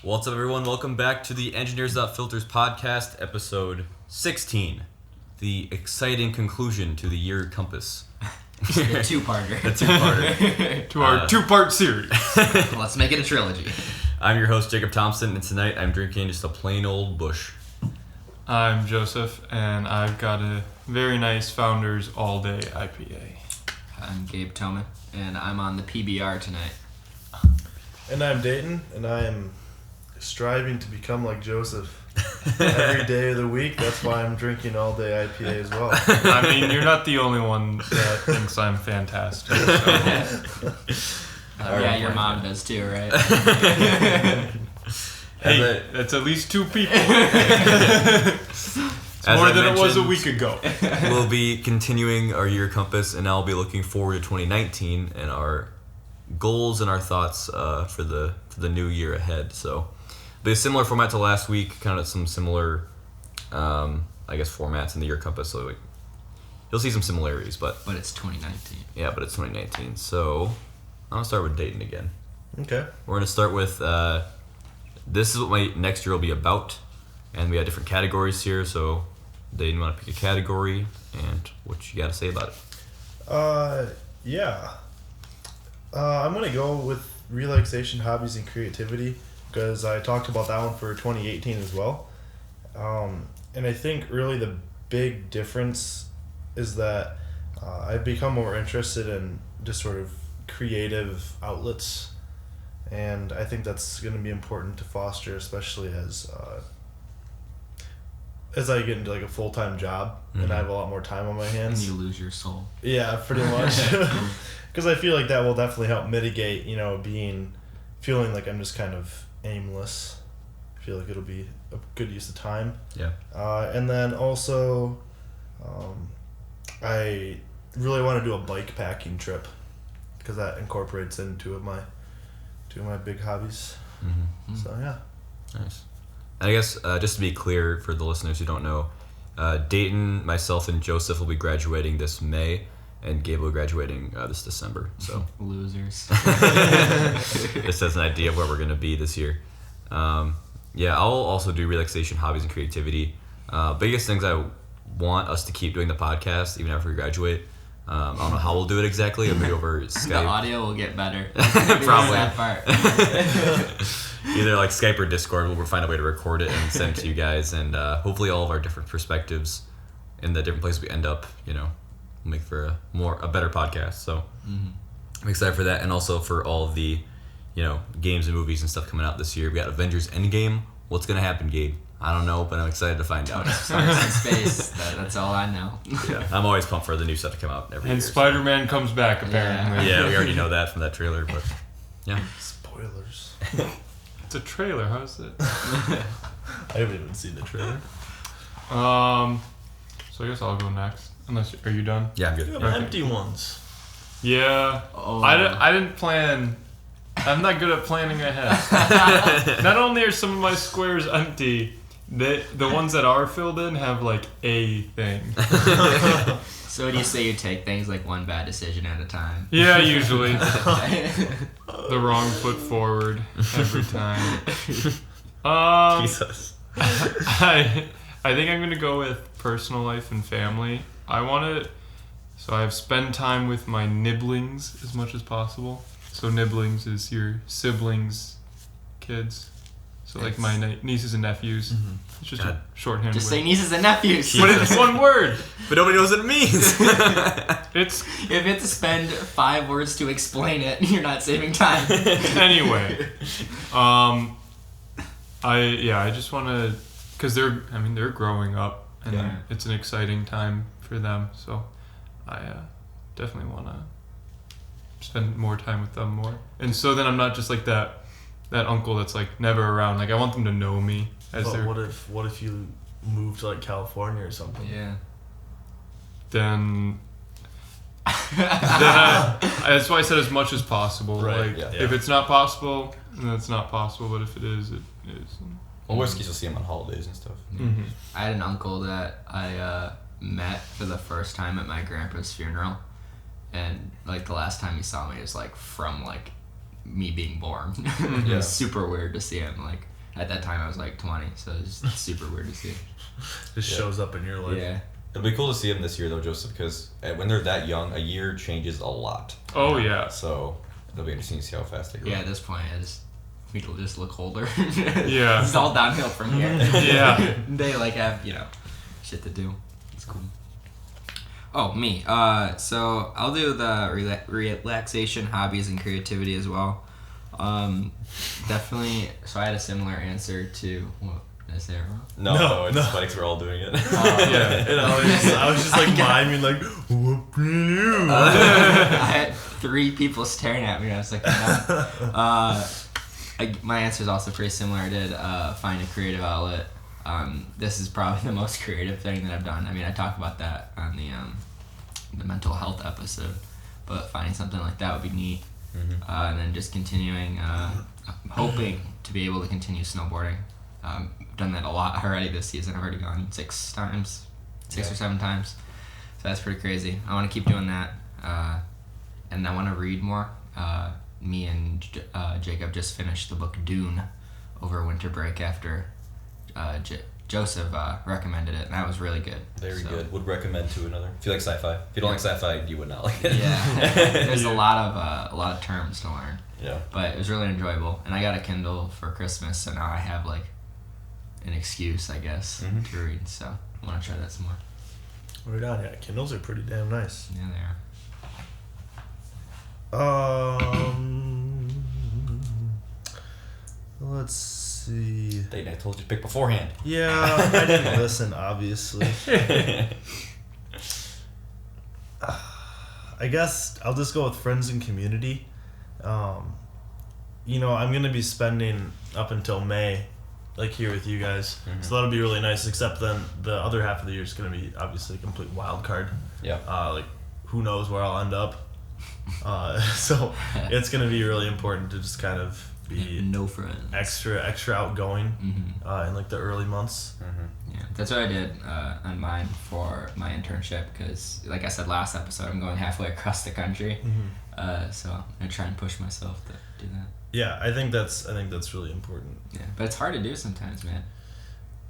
What's up, everyone? Welcome back to the Engineers Without Filters podcast, episode 16. The exciting conclusion to the year compass. The two-parter. To our two-part series. Let's make it a trilogy. I'm your host, Jacob Thompson, and tonight I'm drinking just a plain old Busch. I'm Joseph, and I've got a very nice Founders All Day IPA. I'm Gabe Toman, and I'm on the PBR tonight. And I'm Dayton, and I am striving to become like Joseph every day of the week. That's why I'm drinking all day IPA as well. I mean, you're not the only one that thinks I'm fantastic. So. Yeah, your mom does too, right? Hey, that's at least two people. It's more than it was a week ago. We'll be continuing our year compass, and I'll be looking forward to 2019 and our goals and our thoughts for the new year ahead. So, it'll be a similar format to last week, kind of some similar, formats in the year compass. So, you'll see some similarities, but it's 2019. Yeah, but it's 2019. So, I'll start with Dayton again. Okay. We're gonna start with this is what my next year will be about, and we have different categories here. So, Dayton, want to pick a category and what you got to say about it? I'm going to go with relaxation, hobbies, and creativity because I talked about that one for 2018 as well. And I think really the big difference is that I've become more interested in just sort of creative outlets, and I think that's going to be important to foster, especially as I get into like a full-time job and I have a lot more time on my hands. And you lose your soul. Yeah, pretty much. Because I feel like that will definitely help mitigate, feeling like I'm just kind of aimless. I feel like it'll be a good use of time. Yeah. And then also, I really want to do a bike packing trip because that incorporates into two of my big hobbies. Mm-hmm. So yeah. Nice. And I guess just to be clear for the listeners who don't know, Dayton, myself, and Joseph will be graduating this May, and Gabe will be graduating this December. So Losers. Just as an idea of where we're going to be this year. I'll also do relaxation, hobbies, and creativity. Biggest things I want us to keep doing the podcast even after we graduate. I don't know how we'll do it exactly. It'll be over Skype. The audio will get better. Probably. That part. Either like Skype or Discord, we'll find a way to record it and send it to you guys, and hopefully all of our different perspectives in the different places we end up, make for a better podcast. So I'm excited for that, and also for all of the, games and movies and stuff coming out this year. We got Avengers Endgame. What's gonna happen, Gabe? I don't know, but I'm excited to find out. Stars in space. That's all I know. Yeah, I'm always pumped for the new stuff to come out every year. And Spider-Man comes back, apparently. Yeah, we already know that from that trailer, but yeah. Spoilers. It's a trailer. How's it? I haven't even seen the trailer. So I guess I'll go next. Are you done? Yeah, I'm good. You have Okay. empty ones. Yeah. Oh. I didn't plan. I'm not good at planning ahead. Not only are some of my squares empty, the ones that are filled in have like a thing. So do you say you take things like one bad decision at a time? Yeah, usually. The wrong foot forward every time. Jesus. I think I'm gonna go with personal life and family. So I have spend time with my nibblings as much as possible. So nibblings is your siblings, kids. So like my nieces and nephews. Mm-hmm. It's just God. a shorthand Just word. say nieces and nephews. But it's one word. But nobody knows what it means. It's If you have to spend 5 words to explain it, you're not saving time. anyway. I just want to, because they're growing up, and it's an exciting time for them. So I definitely want to spend more time with them more. And so then I'm not just like that uncle that's like never around. Like I want them to know me as But their. what if you move to like California or something? Yeah. Then that's why I said as much as possible. Right, Like yeah. if it's not possible, then it's not possible. But if it is, it is. Well, worst case, you'll see them on holidays and stuff. Mm-hmm. I had an uncle that I met for the first time at my grandpa's funeral, and like the last time he saw me was like from like me being born. It Yeah. was super weird to see him. Like At that time, I was like 20, so it's just super weird to see. Just shows up in your life. Yeah. It'll be cool to see them this year, though, Joseph, because when they're that young, a year changes a lot. Oh, yeah. So it'll be interesting to see how fast they grow. Yeah, at this point, people just look older. Yeah. It's all downhill from here. Yeah. They like have, shit to do. It's cool. Oh, me. So I'll do the relaxation, hobbies, and creativity as well. Definitely. So I had a similar answer to what did I say it wrong? No, it's funny because we're all doing it. Yeah. And I was just like miming like, what do you? I had 3 people staring at me. And I was like, no. My answer is also pretty similar. I did find a creative outlet. This is probably the most creative thing that I've done. I mean, I talked about that on the mental health episode, but finding something like that would be neat. Mm-hmm. And then just continuing, hoping to be able to continue snowboarding. I've done that a lot already this season. I've already gone 6 times, 6 or 7 times. So that's pretty crazy. I want to keep doing that. And I want to read more. Me and Jacob just finished the book Dune over winter break after Joseph recommended it, and that was really good. Very good. Would recommend to another. If you like sci-fi. If you don't like sci-fi, you would not like it. Yeah. There's a lot of terms to learn. Yeah. But it was really enjoyable, and I got a Kindle for Christmas, so now I have like an excuse, I guess, to read. So I want to try that some more. Right on, yeah. Kindles are pretty damn nice. Yeah, they are. Let's see. I told you to pick beforehand. Yeah, I didn't listen, obviously. I guess I'll just go with friends and community. I'm going to be spending up until May, like here with you guys. Mm-hmm. So that'll be really nice, except then the other half of the year is going to be obviously a complete wild card. Yeah. Like, who knows where I'll end up. So it's going to be really important to just kind of be no friends. extra outgoing in like the early months. Yeah, that's what I did on mine for my internship because, like I said last episode, I'm going halfway across the country. So I'm gonna try and push myself to do that. Yeah, I think that's really important. Yeah, but it's hard to do sometimes, man.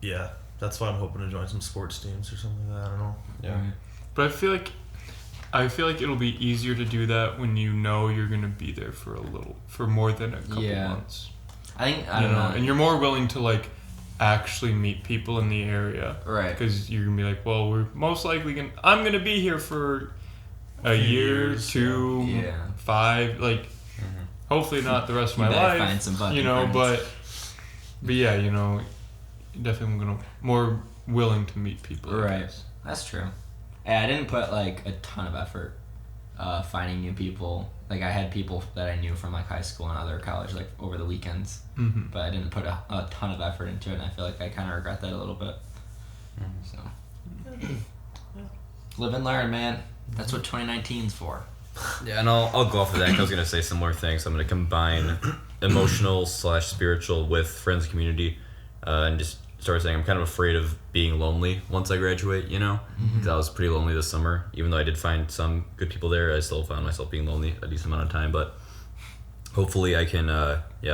Yeah, that's why I'm hoping to join some sports teams or something like that. I don't know. Yeah. Right. But I feel like it'll be easier to do that when you know you're gonna be there for more than a couple months. I don't know. And you're more willing to like actually meet people in the area, Right? Because you're gonna be like, well, we're most likely I'm gonna be here for a year, 2, 5, like hopefully not the rest of my life. Find some fucking but friends. yeah, definitely gonna more willing to meet people. I Right. guess. That's true. Yeah, I didn't put like a ton of effort finding new people. Like I had people that I knew from like high school and other college like over the weekends, but I didn't put a ton of effort into it, and I feel like I kind of regret that a little bit. So live and learn, man. That's what 2019's for. Yeah, and I'll go off of that 'cause I was going to say similar things. I'm going to combine emotional/spiritual with friends and community and just start saying I'm kind of afraid of being lonely once I graduate, because I was pretty lonely this summer. Even though I did find some good people there, I still found myself being lonely a decent amount of time. But hopefully I can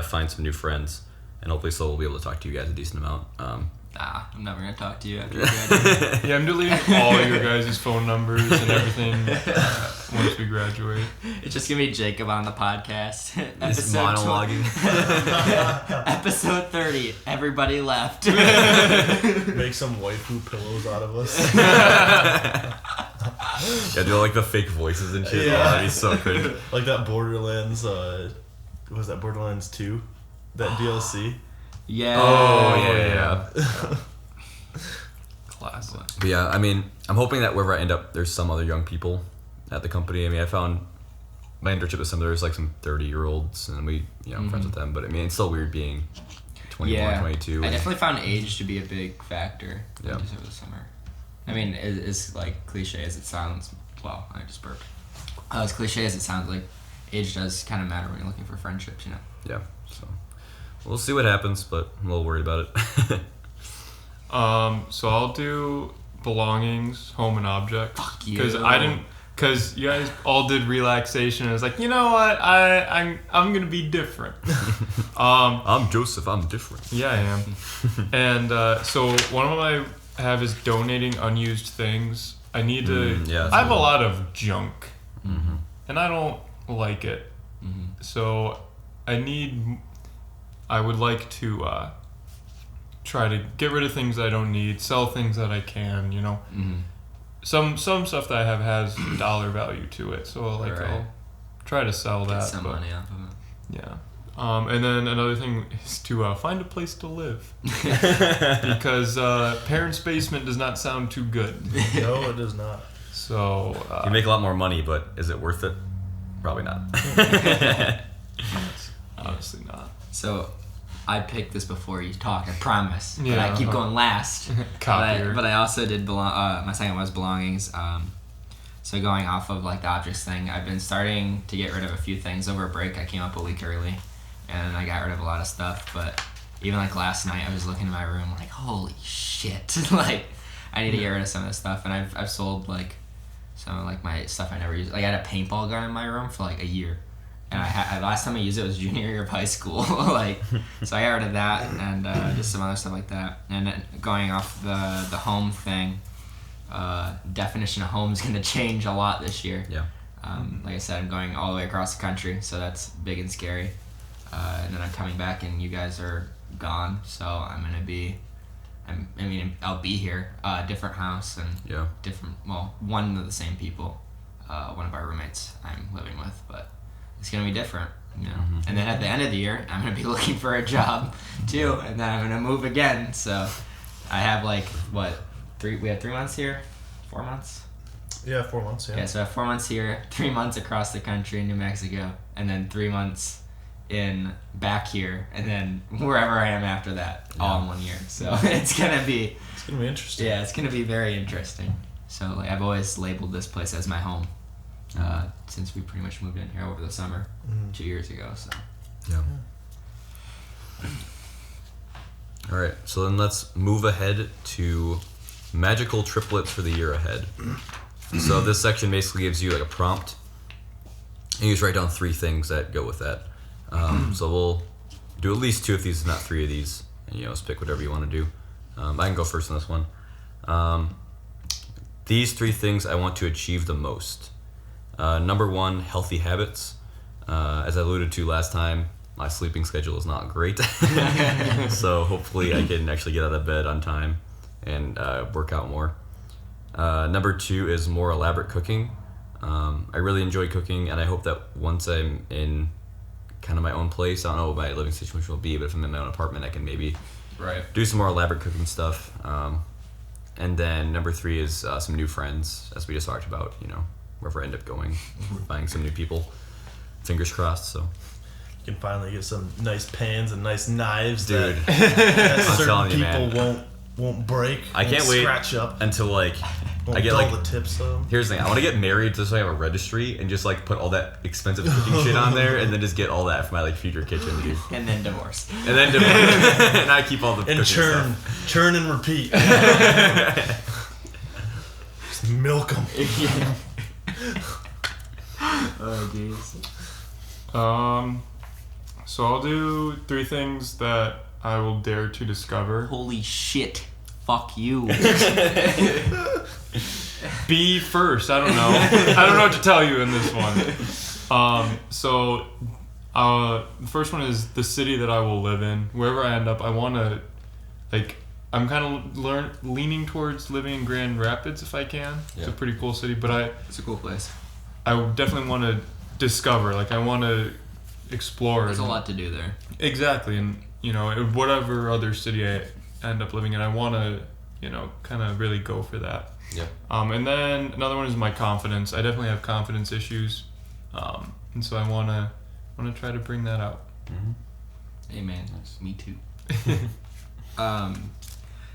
find some new friends, and hopefully so we'll be able to talk to you guys a decent amount. I'm never gonna talk to you after you graduate. Yeah, I'm deleting all your guys' phone numbers and everything once we graduate. It's just gonna be Jacob on the podcast. Just monologuing. Episode 30. Everybody left. Make some waifu pillows out of us. Yeah, do like the fake voices and shit. Yeah. Oh, that'd be so cringe. Like that Borderlands, was that Borderlands 2? That DLC? Yeah. Oh, yeah. Classic. But yeah, I mean, I'm hoping that wherever I end up, there's some other young people at the company. I mean, I found my internship with there's like some 30-year-olds, and we, friends with them. But I mean, it's still weird being 21, 22. I definitely found age to be a big factor Yeah. just over the summer. I mean, it's like cliche as it sounds. Well, I just burped. As cliche as it sounds, like age does kind of matter when you're looking for friendships, Yeah, so we'll see what happens, but I'm a little worried about it. So I'll do belongings, home, and objects. Fuck you. Because I because you guys all did relaxation, and I was like, you know what, I'm gonna be different. I'm Joseph. I'm different. Yeah, I am. And so one of them I have is donating unused things. I need to. I have a lot of junk, and I don't like it. So I would like to try to get rid of things I don't need, sell things that I can. You know, some stuff that I have has dollar value to it. So I'll try to sell that. Get some money off of it. Yeah. And then another thing is to find a place to live. Because parents' basement does not sound too good. No, it does not. So... you make a lot more money, but is it worth it? Probably not. Honestly not. So, I picked this before you talk, I promise. Yeah, but I keep going last. Copier. But I also did my second was belongings. So going off of like the objects thing, I've been starting to get rid of a few things over a break. I came up a week early, and I got rid of a lot of stuff. But even like last night, I was looking in my room like, holy shit! Like, I need to get rid of some of this stuff. And I've sold like some of like my stuff I never used. Like I had a paintball gun in my room for like a year, and last time I used it was junior year of high school. Like, so I got rid of that and just some other stuff like that. And then going off the home thing. Definition of home is going to change a lot this year. Yeah. Like I said, I'm going all the way across the country, so that's big and scary. And then I'm coming back, and you guys are gone, so I'm going to be. I'll be here, different house and different. Well, one of the same people, one of our roommates I'm living with, but it's going to be different. You know. And then at the end of the year, I'm going to be looking for a job too, and then I'm going to move again. So I have like what. We had 3 months here, 4 months. Yeah, 4 months. Yeah. Yeah, so I have 4 months here, 3 months across the country in New Mexico, and then 3 months back here, and then wherever I am after that, all in 1 year. So it's gonna be interesting. Yeah, it's gonna be very interesting. So like I've always labeled this place as my home, since we pretty much moved in here over the summer 2 years ago. So yeah. All right, so then let's move ahead to magical triplets for the year ahead. So this section basically gives you like a prompt, and you just write down 3 things that go with that. So we'll do at least 2 of these, if not 3 of these, and just pick whatever you want to do. I can go first on this one. These 3 things I want to achieve the most. Number 1, healthy habits. As I alluded to last time, my sleeping schedule is not great. So hopefully I can actually get out of bed on time and work out more. Number 2 is more elaborate cooking. I really enjoy cooking, and I hope that once I'm in kind of my own place, I don't know what my living situation will be, but if I'm in my own apartment, I can maybe do some more elaborate cooking stuff. And then number 3 is some new friends, as we just talked about, wherever I end up going, finding some new people. Fingers crossed, so. You can finally get some nice pans and nice knives, dude. that I'm certain telling you, people man. won't break. I can't wait scratch up. until I get all the tips of them. Here's the thing: I want to get married just so I have a registry and just put all that expensive cooking shit on there, and then just get all that for my future kitchen, dude. and then divorce. And I keep all the and cooking churn and repeat. Just milk them. Oh jeez. So I'll do 3 things that I will dare to discover. Holy shit. Fuck you. Be first. I don't know. I don't know what to tell you in this one. So the first one is the city that I will live in. Wherever I end up, I want to, I'm kind of leaning towards living in Grand Rapids if I can. Yeah. It's a pretty cool city, but it's a cool place. I definitely want to discover. I want to explore. There's a lot to do there. Exactly, and whatever other city I end up living in, I want to kind of really go for that. Yeah. And then another one is my confidence. I definitely have confidence issues, and so I want to try to bring that out. Amen. Nice. Me too.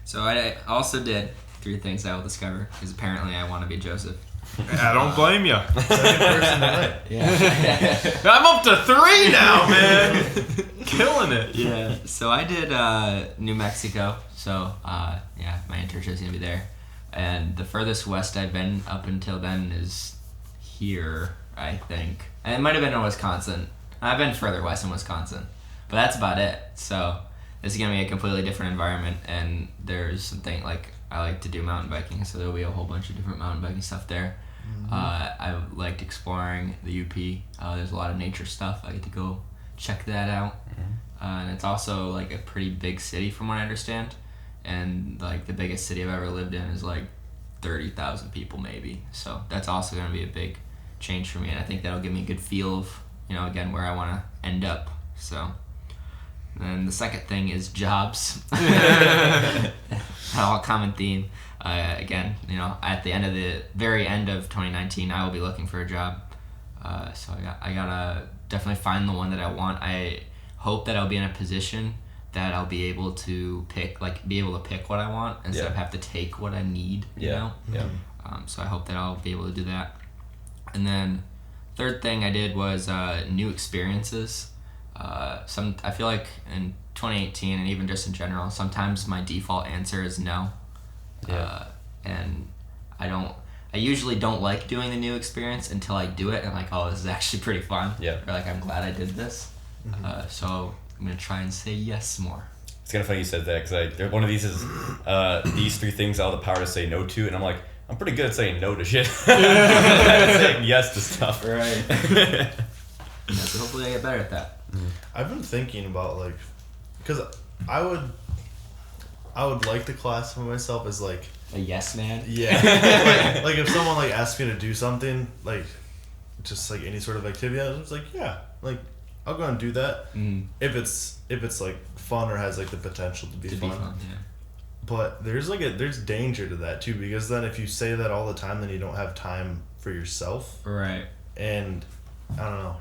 So I also did 3 things I will discover, because apparently I want to be Joseph. I don't blame you. Second person tonight. Yeah. I'm up to 3 now, man. Killing it. Yeah. So I did New Mexico. So my internship's gonna be there, and the furthest west I've been up until then is here, I think. And it might have been in Wisconsin. I've been further west in Wisconsin. But that's about it. So this is going to be a completely different environment. And there's something like I like to do mountain biking. So there'll be a whole bunch of different mountain biking stuff there. Mm-hmm. I liked exploring the UP. There's a lot of nature stuff. I get to go check that out. Mm-hmm. And it's also like a pretty big city from what I understand. And like the biggest city I've ever lived in is like 30,000 people maybe. So that's also going to be a big change for me. And I think that'll give me a good feel of, again, where I want to end up. So then the second thing is jobs. All common theme. Again, at the very end of 2019, I will be looking for a job. So I gotta definitely find the one that I want. I hope that I'll be in a position that I'll be able to pick what I want instead of have to take what I need. Yeah. So I hope that I'll be able to do that. And then third thing I did was new experiences. I feel like in 2018 and even just in general, sometimes my default answer is no. Yeah. And I usually don't like doing the new experience until I do it and I'm like, oh, this is actually pretty fun. Yeah. Or like, I'm glad I did this. Mm-hmm. So I'm going to try and say yes more. It's kind of funny you said that because one of these is these three things I have the power to say no to, and I'm like, I'm pretty good at saying no to shit. Saying yes to stuff. Right. So hopefully I get better at that. I've been thinking about because I would like to classify myself as like a yes man. Yeah. like if someone asks me to do something just any sort of activity, I was like, yeah, I'll go and do that. If it's fun or has the potential to be fun. Yeah. But there's there's danger to that too, because then if you say that all the time, then you don't have time for yourself. Right. And I don't know.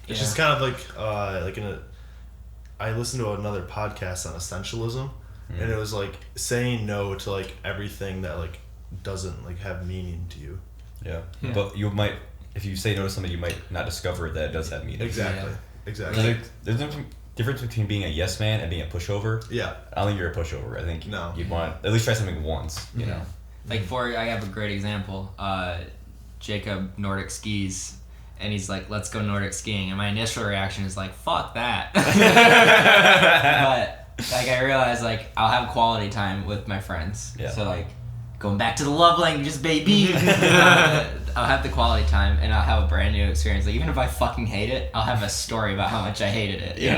It's just kind of I listened to another podcast on essentialism, and it was saying no to everything that doesn't have meaning to you. Yeah. But you might, if you say no to something, you might not discover that it does have meaning. Exactly. Exactly. There's a difference between being a yes man and being a pushover. Yeah. I don't think you're a pushover. I think you'd want to at least try something once. You know. I have a great example. Jacob Nordic skis. And he's like, let's go Nordic skiing. And my initial reaction is fuck that. But I realize I'll have quality time with my friends. Yeah. So going back to the love languages, baby. I'll have the quality time and I'll have a brand new experience. Even if I fucking hate it, I'll have a story about how much I hated it. Yeah.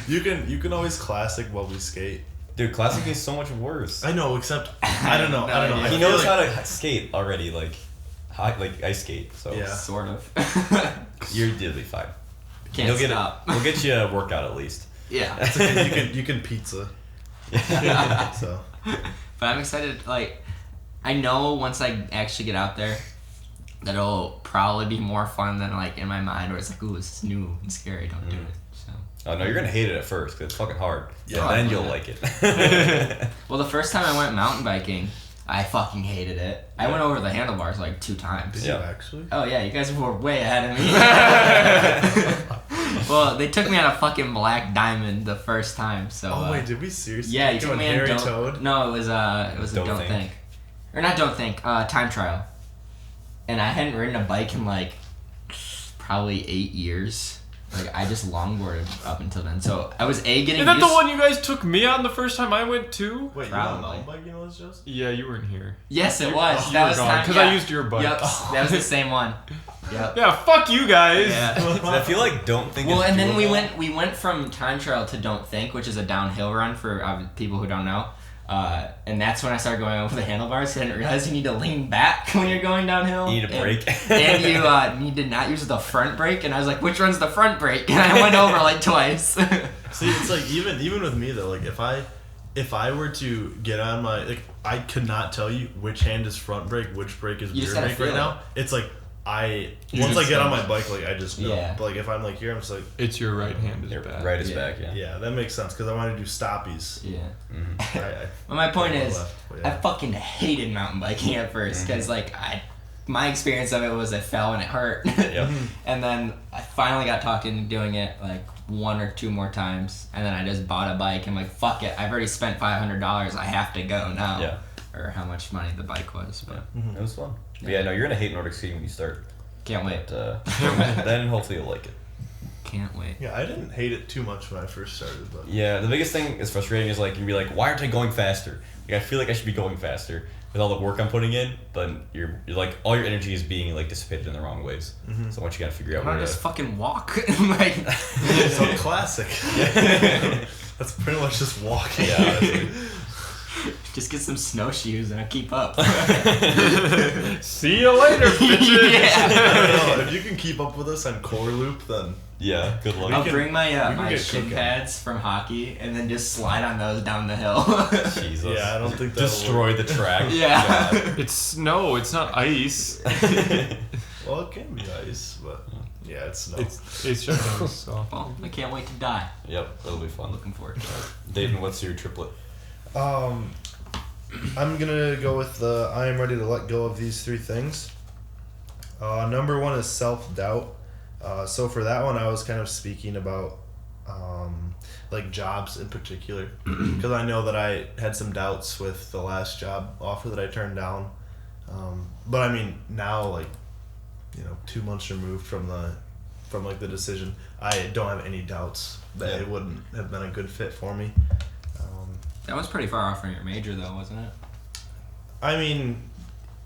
You can always classic while we skate. Dude, classic is so much worse. I know, except I don't know. He knows how to skate already. Ice skate, so yeah, sort of. You're diddly fine. Can't stop. We'll get you a workout at least. Yeah. It's okay. You can pizza. So. But I'm excited. I know once I actually get out there, that it'll probably be more fun than in my mind, where it's ooh, this is new and scary. Don't do it. So. Oh no, you're gonna hate it at first because it's fucking hard. Yeah. And then you'll like it. Well, the first time I went mountain biking, I fucking hated it. I went over the handlebars 2 times. Did you actually? Oh yeah, you guys were way ahead of me. Well, they took me on a fucking black diamond the first time. So. Oh wait, did we seriously? Yeah, you took me on Toad? No, it was a Don't Think. Or not Don't Think. Time Trial. And I hadn't ridden a bike in probably 8 years. I just longboarded up until then. So I was getting. Is that the one you guys took me on the first time I went to? Wait, you went mountain biking was just? Yeah, you weren't here. Yes, it was. That was gone because I used your bike. Yep, that was the same one. Yep. Yeah, fuck you guys. Yeah. I feel like Don't Think. Well, and then doable. we went from Time Trial to Don't Think, which is a downhill run for people who don't know. And that's when I started going over the handlebars. I didn't realize you need to lean back when you're going downhill. You need a brake. And you need to not use the front brake. And I was like, which one's the front brake? And I went over twice. See, it's even with me though, if I were to get on my I could not tell you which hand is front brake, which brake is rear brake right now. It's once I get on my bike, I just know. Yeah. But if I'm here, I'm just it's your right hand is back. Right is back, yeah. Yeah, that makes sense because I want to do stoppies. Yeah. Mm-hmm. Well, my point is, yeah. I fucking hated mountain biking at first because my experience of it was I fell and it hurt. Yep. And then I finally got talked into doing it 1 or 2 more times, and then I just bought a bike and fuck it, I've already spent $500, I have to go now. Yeah. Or how much money the bike was, but It was fun. But yeah, no, you're gonna hate Nordic skiing when you start. Can't wait. But, then hopefully you'll like it. Can't wait. Yeah, I didn't hate it too much when I first started, but Yeah, the biggest thing is frustrating is like you'd be like, why aren't I going faster? Like I feel like I should be going faster with all the work I'm putting in, but you're like all your energy is being like dissipated in the wrong ways. So once you gotta figure out Why where not to. just fucking walk? Like, so classic. That's pretty much just walking. Yeah, honestly. just get some snowshoes and I'll keep up. See you later, bitches. Yeah. I don't know, if you can keep up with us on core loop, then Yeah, good luck. I'll can- bring my we can my get shin cooking. pads from hockey and then just slide on those down the hill. Jesus. yeah, I don't think that'll Destroy the track. Yeah. God. It's snow. It's not ice. Well, it can be ice, but yeah, it's snow. It's just ice. So. Well, I can't wait to die. Yep, that'll be fun. Looking forward to it. Dayton, what's your triplet? I'm gonna go with the I am ready to let go of these 3 things. Number 1 is self-doubt. So for that one, I was kind of speaking about like jobs in particular, because I know that I had some doubts with the last job offer that I turned down. But I mean now, like, 2 months removed from like the decision, I don't have any doubts that it wouldn't have been a good fit for me. That was pretty far off from your major, though, wasn't it? I mean,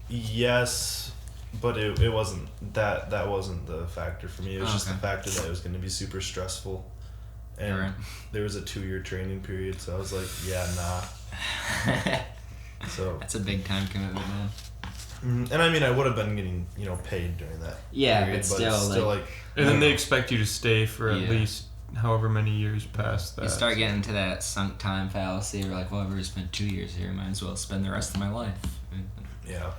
yes, but it wasn't that wasn't the factor for me. It was just the factor that it was going to be super stressful, and Alright. there was a 2-year training period, so I was like, yeah, nah. So, That's a big time commitment, man. and I mean, I would have been getting paid during that. Yeah, period, but but still, it's still like And then they expect you to stay for at Yeah. least however many years past that. You start getting into that sunk time fallacy where, like, well, I've already spent 2 years here, might as well spend the rest of my life. yeah.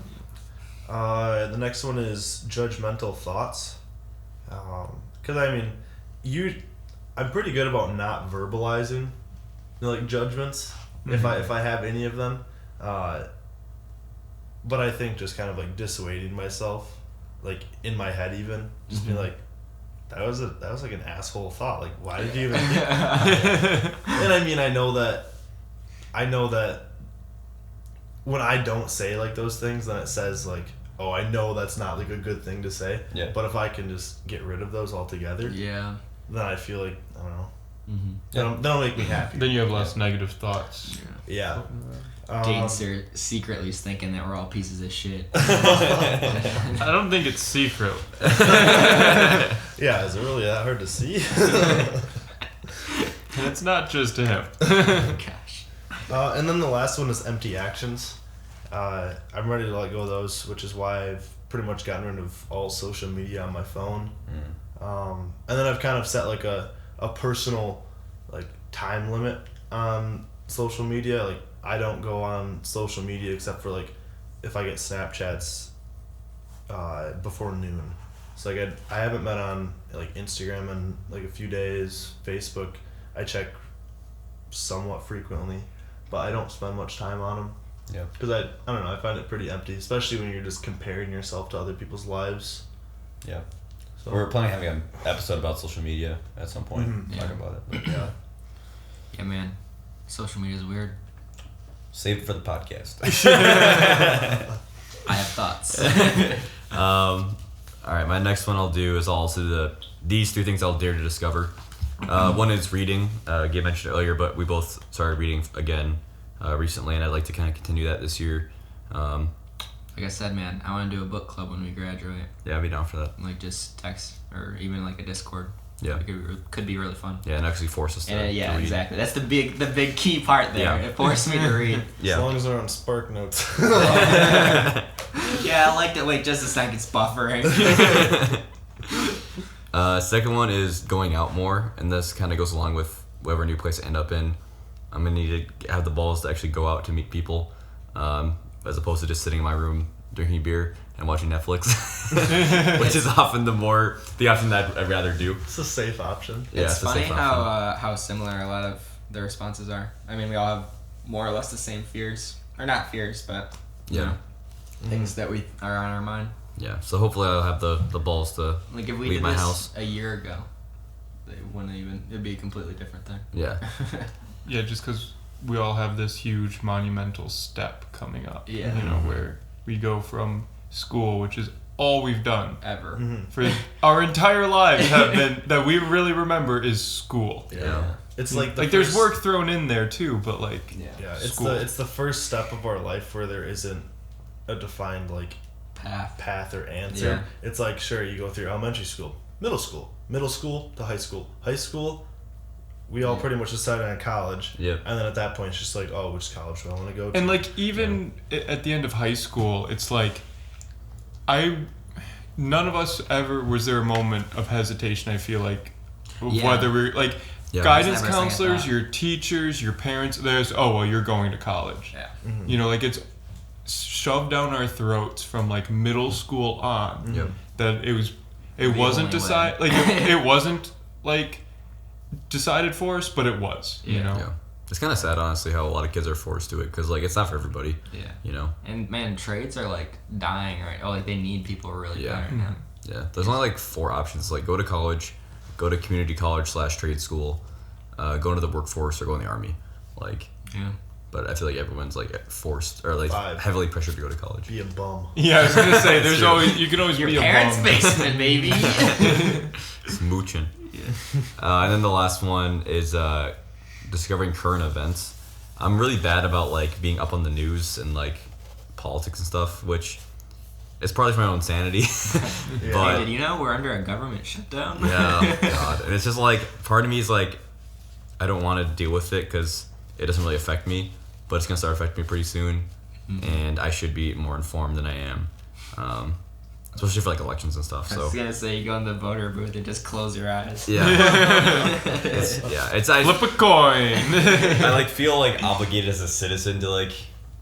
The next one is judgmental thoughts, because I mean, I'm pretty good about not verbalizing, like judgments if I have any of them, but I think just kind of like dissuading myself, like in my head even, just being like, that was like an asshole thought. Like, why did you even think that? And I mean, I know that when I don't say like those things, then it says like, oh, I know that's not like a good thing to say. Yeah. But if I can just get rid of those altogether, Yeah. then I feel like, I don't know. Mm-hmm. That'll make me happy. Then you have less negative thoughts. Yeah. Dane's secretly is thinking that we're all pieces of shit. I don't think it's secret. Yeah, is it really that hard to see? And it's not just him. Gosh. And then the last one is empty actions. I'm ready to let go of those, which is why I've pretty much gotten rid of all social media on my phone. And then I've kind of set like a personal like time limit on social media. Like, I don't go on social media except for like if I get Snapchats before noon. So like I haven't been on like Instagram in like a few days. Facebook I check somewhat frequently, but I don't spend much time on them. Yeah. Because I don't know, I find it pretty empty, especially when you're just comparing yourself to other people's lives. Yeah. So We're planning on having an episode about social media at some point. Mhm. Talk about it. But yeah. Yeah, man. Social media is weird. Save it for the podcast. I have thoughts. All right, my next one I'll do is also these 3 things I'll dare to discover. One is reading. Gabe mentioned it earlier, but we both started reading again recently, and I'd like to kind of continue that this year. Like I said, man, I want to do a book club when we graduate. Yeah, I'd be down for that. Like, just text or even like a Discord. Yeah. It could be really fun. Yeah, and actually force us to, Yeah, to read. exactly. That's the big key part there. Yeah. It forced me to read. as Yeah. long as they're on Spark Notes. Yeah, I like that. Wait just a second, it's buffering. Second one is going out more, and this kind of goes along with whatever new place I end up in. I'm gonna need to have the balls to actually go out to meet people, as opposed to just sitting in my room drinking beer and watching Netflix, which is often the option that I'd rather do. It's a safe option. Yeah, It's a funny safe option. how similar a lot of the responses are. I mean, we all have more or less the same fears, or not fears, but you Yeah. know, things that we are on our mind. Yeah, so hopefully I'll have the balls to Like if we leave did my this house. a year ago, it'd be a completely different thing. Yeah. Yeah, just because we all have this huge monumental step coming up. Yeah. You know, where we go from school, which is all we've done Ever. for our entire lives have been that we really remember is school. Yeah. It's like There's work thrown in there too, but like it's school. the first step of our life where there isn't a defined like path or answer. Yeah. It's like, sure, you go through elementary school, middle school to high school. We all pretty much decided on college. Yep. And then at that point, it's just like, oh, which college do I want to go to? And like even at the end of high school, it's like none of us ever was there a moment of hesitation. I feel like whether we're like guidance Never counselors, second your teachers, your parents. There's you're going to college. Yeah. You know, like it's shoved down our throats from like middle school on. Yep. That it The wasn't only decided. way. Like it wasn't like decided for us, but it was. You know. Yeah. It's kind of sad, honestly, how a lot of kids are forced to it because, like, it's not for everybody. Yeah. You know. And man, trades are like dying right. Oh, like they need people really bad right now. Yeah. There's only like 4 options: like go to college, go to community college / trade school, go into the workforce, or go in the army. Like. Yeah. But I feel like everyone's like forced or like 5. heavily pressured to go to college. Be a bum. Yeah, I was gonna say there's true. always you can always Your be a parents' bum. basement, baby. Smooching. And then the last one is discovering current events. I'm really bad about like being up on the news and like politics and stuff, which is partly for my own sanity. Hey, But did you know we're under a government shutdown? yeah, God, and it's just like part of me is like I don't want to deal with it because it doesn't really affect me, but it's gonna start affecting me pretty soon, and I should be more informed than I am. Especially for like elections and stuff. I So was gonna say you go in the voter booth and just close your eyes. yeah, it's I Flip a coin. I like feel like obligated as a citizen to like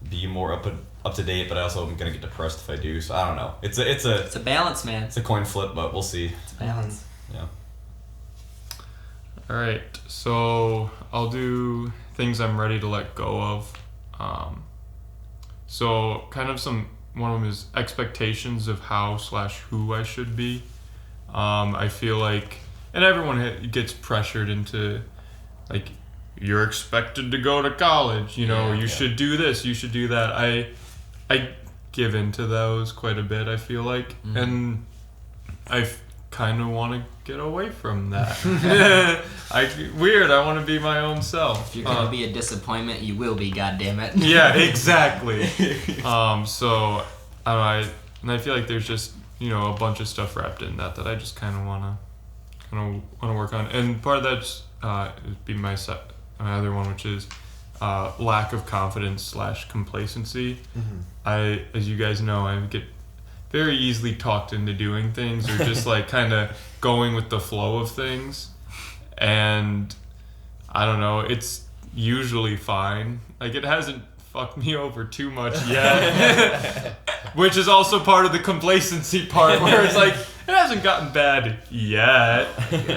be more up to date, but I also am gonna get depressed if I do. So I don't know. It's It's a balance, man. a coin flip, but we'll see. It's a balance. Yeah. All right, so I'll do things I'm ready to let go of. So kind of one of them is expectations of how / who I should be. I feel like, and everyone gets pressured into, like, you're expected to go to college. You know, you should do this, you should do that. I give into those quite a bit. I feel like, and I kind of want to get away from that. Weird. I want to be my own self. If you're gonna be a disappointment, you will be. Goddammit. Yeah, exactly. So I feel like there's just a bunch of stuff wrapped in that I just kind of wanna work on, and part of that's be my other one, which is lack of confidence / complacency. As you guys know, I get very easily talked into doing things or just like kind of going with the flow of things, and I don't know, it's usually fine. Like, it hasn't fucked me over too much yet. Which is also part of the complacency part, where it's like, it hasn't gotten bad yet.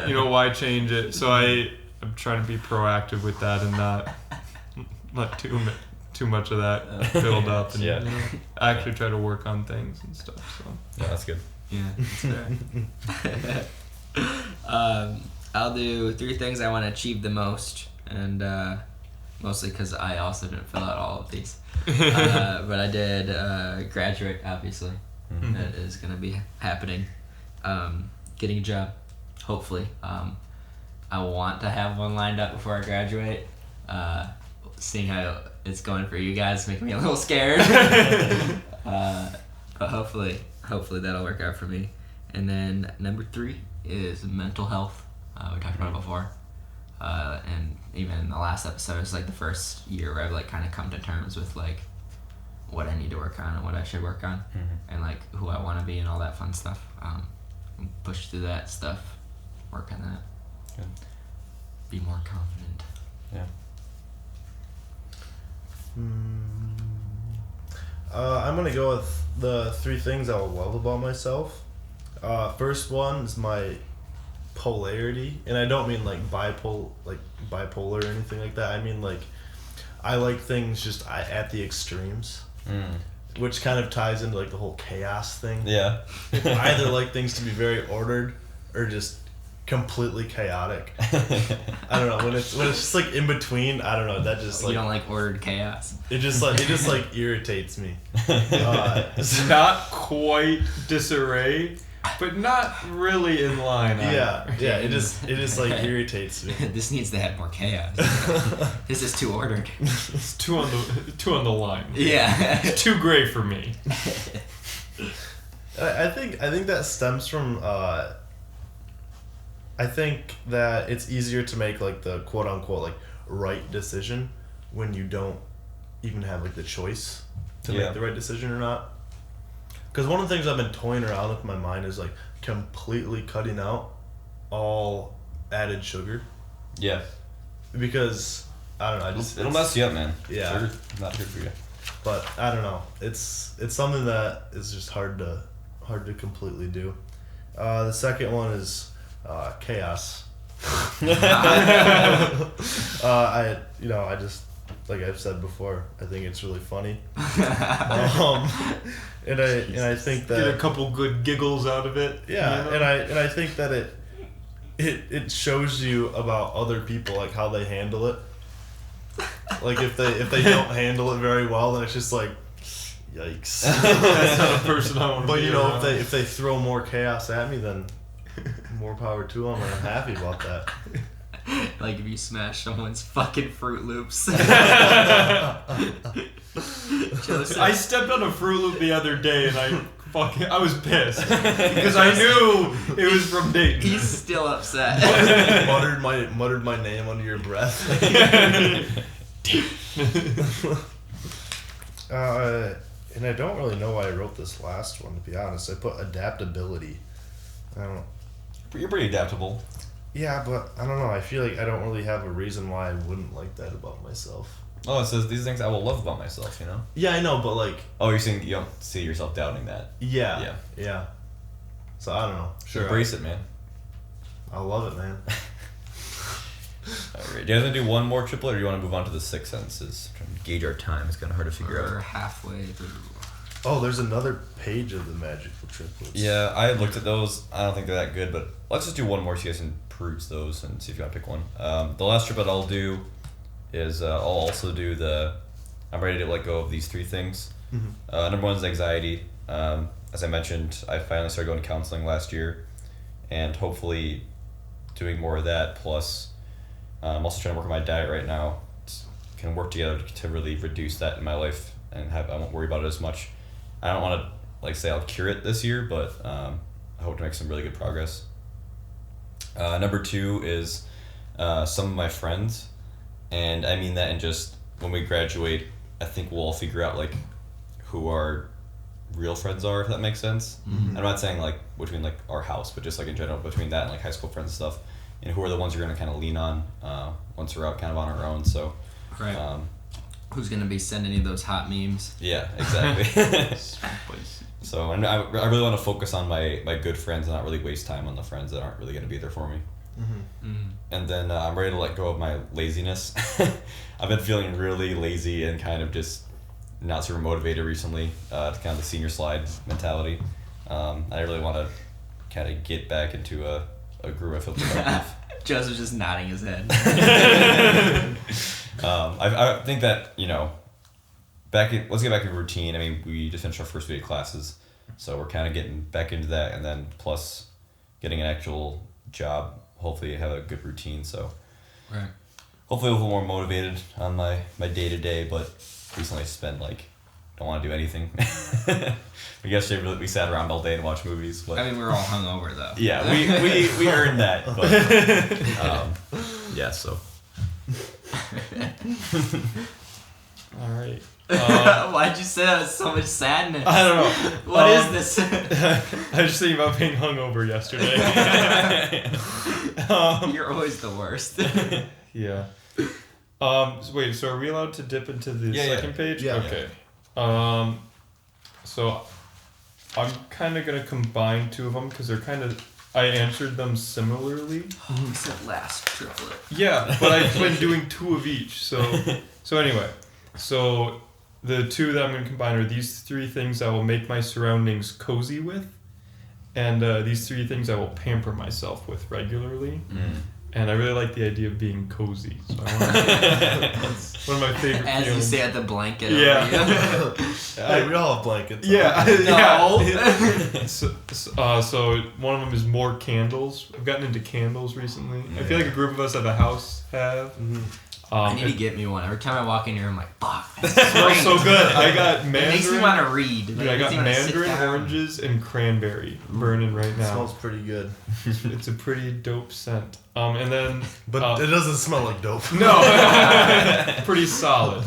Why change it? So I'm trying to be proactive with that and not let too much of that build up, and actually try to work on things and stuff. So Yeah, that's good. Yeah, that's fair. I'll do 3 things I want to achieve the most, and mostly because I also didn't fill out all of these. But I did graduate, obviously. That is going to be happening. Getting a job, hopefully. I want to have one lined up before I graduate. Seeing how it's going for you guys, making me a little scared. But hopefully that'll work out for me. And then number 3 is mental health. We talked about it before. And even in the last episode, it's like the first year where I've like kind of come to terms with like what I need to work on and what I should work on, and like who I want to be and all that fun stuff. Push through that stuff, work on that. Good. Be more confident. Yeah. I'm gonna go with the 3 things I love about myself. First one is my polarity, and I don't mean like bipolar or anything like that. I mean like I like things just at the extremes, which kind of ties into like the whole chaos thing. Yeah. I either like things to be very ordered or just completely chaotic. I don't know, when it's just like in between, I don't know, that just like you don't like ordered chaos. it just like irritates me. Not quite disarray, but not really in line. Yeah, it just like irritates me. This needs to have more chaos. This is too ordered. It's two on the line. Yeah. It's too gray for me. I think that stems from I think that it's easier to make like the quote unquote like right decision when you don't even have like the choice to make the right decision or not. Because one of the things I've been toying around with in my mind is like completely cutting out all added sugar. Yeah. Because I don't know, It'll mess you up, man. Yeah. Sugar's not good for you. But I don't know. It's something that is just hard to completely do. The second one is chaos. I just, like I've said before, I think it's really funny. And I think that Get a couple good giggles out of it. yeah, you know? and I think that it shows you about other people, like how they handle it. Like if they don't handle it very well, then it's just like, yikes. That's not a person I want to But be you know, around. if they throw more chaos at me, then more power to them, and I'm happy about that. Like if you smash someone's fucking Fruit Loops. I stepped on a Fruit Loop the other day and I was pissed because I knew it was from Dayton. He's still upset. muttered my name under your breath. And I don't really know why I wrote this last one, to be honest. I put adaptability. I don't know. You're pretty adaptable. Yeah, but I don't know. I feel like I don't really have a reason why I wouldn't like that about myself. Oh, it says these things I will love about myself, you know? Yeah, I know, but like... Oh, you're saying you don't see yourself doubting that. Yeah. So I don't know. Sure. Embrace it, man. I love it, man. Alright, do you guys want to do one more triplet, or do you want to move on to the 6 sentences? Trying to gauge our time. It's kind of hard to figure We're out. halfway through. Oh, there's another page of the magical triplets. Yeah, I looked at those. I don't think they're that good, but let's just do one more so you guys can peruse those and see if you want to pick one. The last triplet I'll do is I'll also do I'm ready to let go of these 3 things. Mm-hmm. Number 1 is anxiety. As I mentioned, I finally started going to counseling last year, and hopefully doing more of that. Plus, I'm also trying to work on my diet right now. Can work together to really reduce that in my life, and I won't worry about it as much. I don't want to say I'll cure it this year, but I hope to make some really good progress. Number 2 is some of my friends, and I mean that in just when we graduate, I think we'll all figure out like who our real friends are, if that makes sense. Mm-hmm. I'm not saying like between like our house, but just like in general between that and like high school friends and stuff, and who are the ones you're gonna kind of lean on once we're out kind of on our own. So Right. Who's gonna be sending you those hot memes? yeah, exactly. So and I really want to focus on my good friends and not really waste time on the friends that aren't really going to be there for me. Mm-hmm. Mm. And then I'm ready to let go of my laziness. I've been feeling really lazy and kind of just not super motivated recently. To kind of the senior slide mentality. I really want to kind of get back into a groove I feel productive. Joseph's just nodding his head. I think that, let's get back in routine. I mean, we just finished our first week of classes, so we're kind of getting back into that, and then plus getting an actual job. Hopefully, have a good routine. So, Right. hopefully, a little more motivated on my day to day. But recently, it's been don't want to do anything. Yesterday, we sat around all day and watched movies. But I mean, we're all hungover though. yeah, we earned that. But yeah, so. All right. Why'd you say that with so much sadness? I don't know. What is this? I was just thinking about being hungover yesterday. You're always the worst. Yeah. Wait, so are we allowed to dip into the Yeah, second page? Yeah. Okay. So I'm kind of going to combine 2 of them because they're I answered them similarly. Oh, we said last triplet. Yeah, but I've been doing 2 of each. So anyway, so the 2 that I'm going to combine are these 3 things I will make my surroundings cozy with. And these 3 things I will pamper myself with regularly. And I really like the idea of being cozy. So I want that's one of my favorite As feelings. you stay at the blanket. Yeah. Hey, we all have blankets. Yeah. No. Yeah. So one of them is more candles. I've gotten into candles recently. I feel like a group of us at the house have. I need to get me one. Every time I walk in here, I'm like, fuck. It smells so good. I got It mandarin. makes me want to read. Dude, I got mandarin, oranges, and cranberry burning right It now. smells pretty good. It's a pretty dope scent. And then But it doesn't smell like dope. no, pretty solid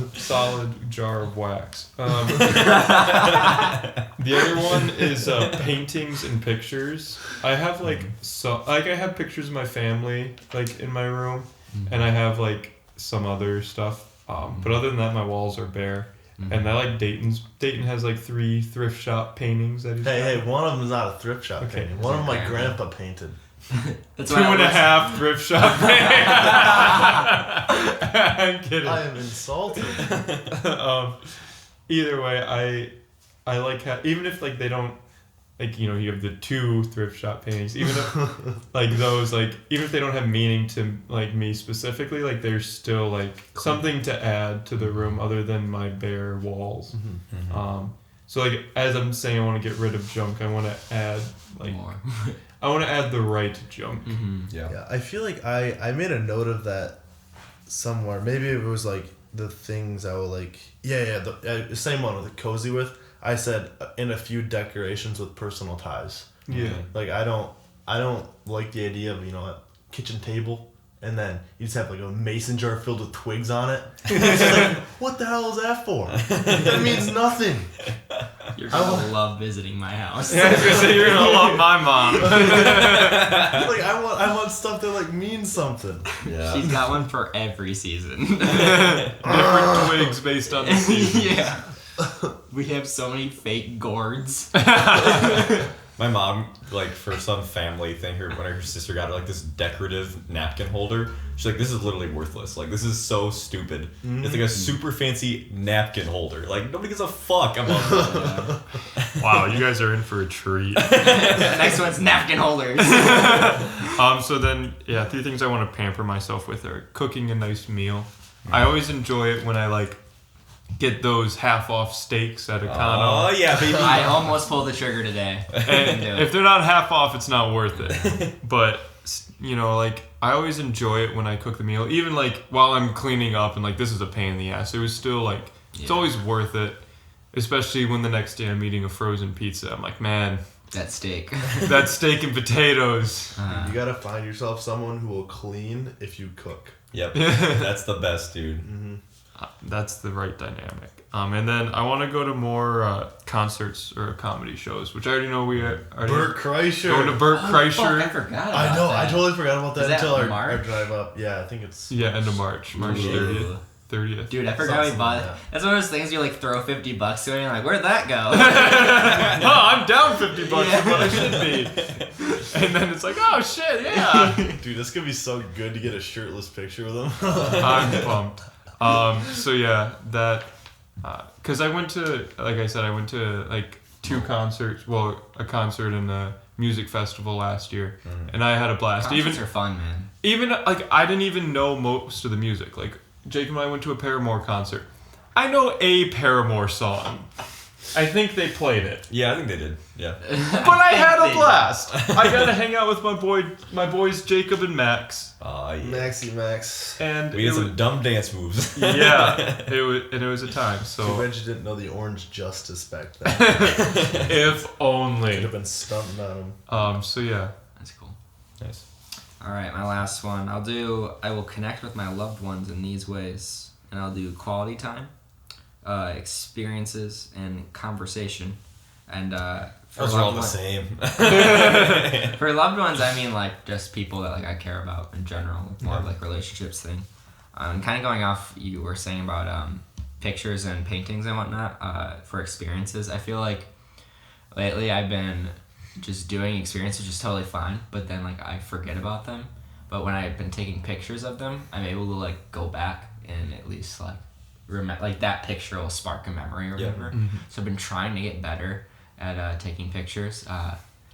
jar of wax. The other one is paintings and pictures. I have I have pictures of my family in my room, and I have some other stuff. But other than that, my walls are bare. And I like Dayton's. Dayton has 3 thrift shop paintings that he's got. Hey, one of them is not a thrift shop painting. One of them my grandpa painted. That's 2.5 thrift shop paintings. I'm kidding. I am insulted. Either way, I like even if they don't you have the 2 thrift shop paintings, even if those even if they don't have meaning to me specifically, there's still something to add to the room other than my bare walls. So as I'm saying, I want to get rid of junk. I want to add more. I want to add the right junk. Yeah, I feel like I made a note of that somewhere. Maybe it was the things I will the same one with the cozy with. I said in a few decorations with personal ties. Yeah. I don't like the idea of a kitchen table and then you just have a mason jar filled with twigs on it. It's just what the hell is that for? That means nothing. You're gonna love visiting my house. Yeah, I was gonna say you're gonna love my mom. I want stuff that means something. Yeah. She's got one for every season. Different twigs based on the season. Yeah. We have so many fake gourds. My mom, for some family thing, when her sister got her this decorative napkin holder, she's like, this is literally worthless. This is so stupid. It's a super fancy napkin holder. Nobody gives a fuck about that. Wow, you guys are in for a treat. The next one's napkin holders. So then, 3 things I want to pamper myself with are cooking a nice meal. I always enjoy it when I get those half-off steaks at Econo. Oh, yeah, baby. I almost pulled the trigger today. And if they're not half off, it's not worth it. But, I always enjoy it when I cook the meal. Even, while I'm cleaning up and, this is a pain in the ass. It was still, it's always worth it. Especially when the next day I'm eating a frozen pizza. I'm like, man. That steak. That steak and potatoes. You gotta find yourself someone who will clean if you cook. Yep. That's the best, dude. That's the right dynamic. And then I want to go to more concerts or comedy shows, which I already know we already... Bert Kreischer. Going to Bert Kreischer. Fuck, I forgot about I know, that. I totally forgot about that Is that until our March? drive up. Yeah, I think it's... Yeah, end of March. March 30th. 30th. Dude, I forgot we Something bought like it. that. That's one of those things you throw $50 to and you're like, where'd that go? Oh, I'm down $50 Yeah. for what I should be. And then it's oh shit, yeah. Dude, this could be so good to get a shirtless picture with him. I'm pumped. So yeah, that, cause I went to, I said, I went to 2 concerts, well, a concert and a music festival last year, and I had a blast. Concerts are fun, man. Even I didn't even know most of the music. Jake and I went to a Paramore concert. I know a Paramore song. I think they played it. Yeah, I think they did. Yeah. But I had a blast. I got to hang out with my boys Jacob and Max. Yeah. Maxi Max. And We did some dumb dance moves. yeah, it was a time. Too So bad you didn't know the Orange Justice back then. if Could only. have been stunting on him. So yeah. That's cool. Nice. Alright, my last one. I will connect with my loved ones in these ways. And I'll do quality time, experiences, and conversation. And for Those are all loved the one- same. For loved ones, I mean just people that I care about in general, more of relationships thing. Kind of going off you were saying about pictures and paintings and whatnot. For experiences, I feel like lately I've been just doing experiences, which is totally fine, but then I forget about them. But when I've been taking pictures of them, I'm able to go back and at least remember, that picture will spark a memory or whatever. So I've been trying to get better at taking pictures.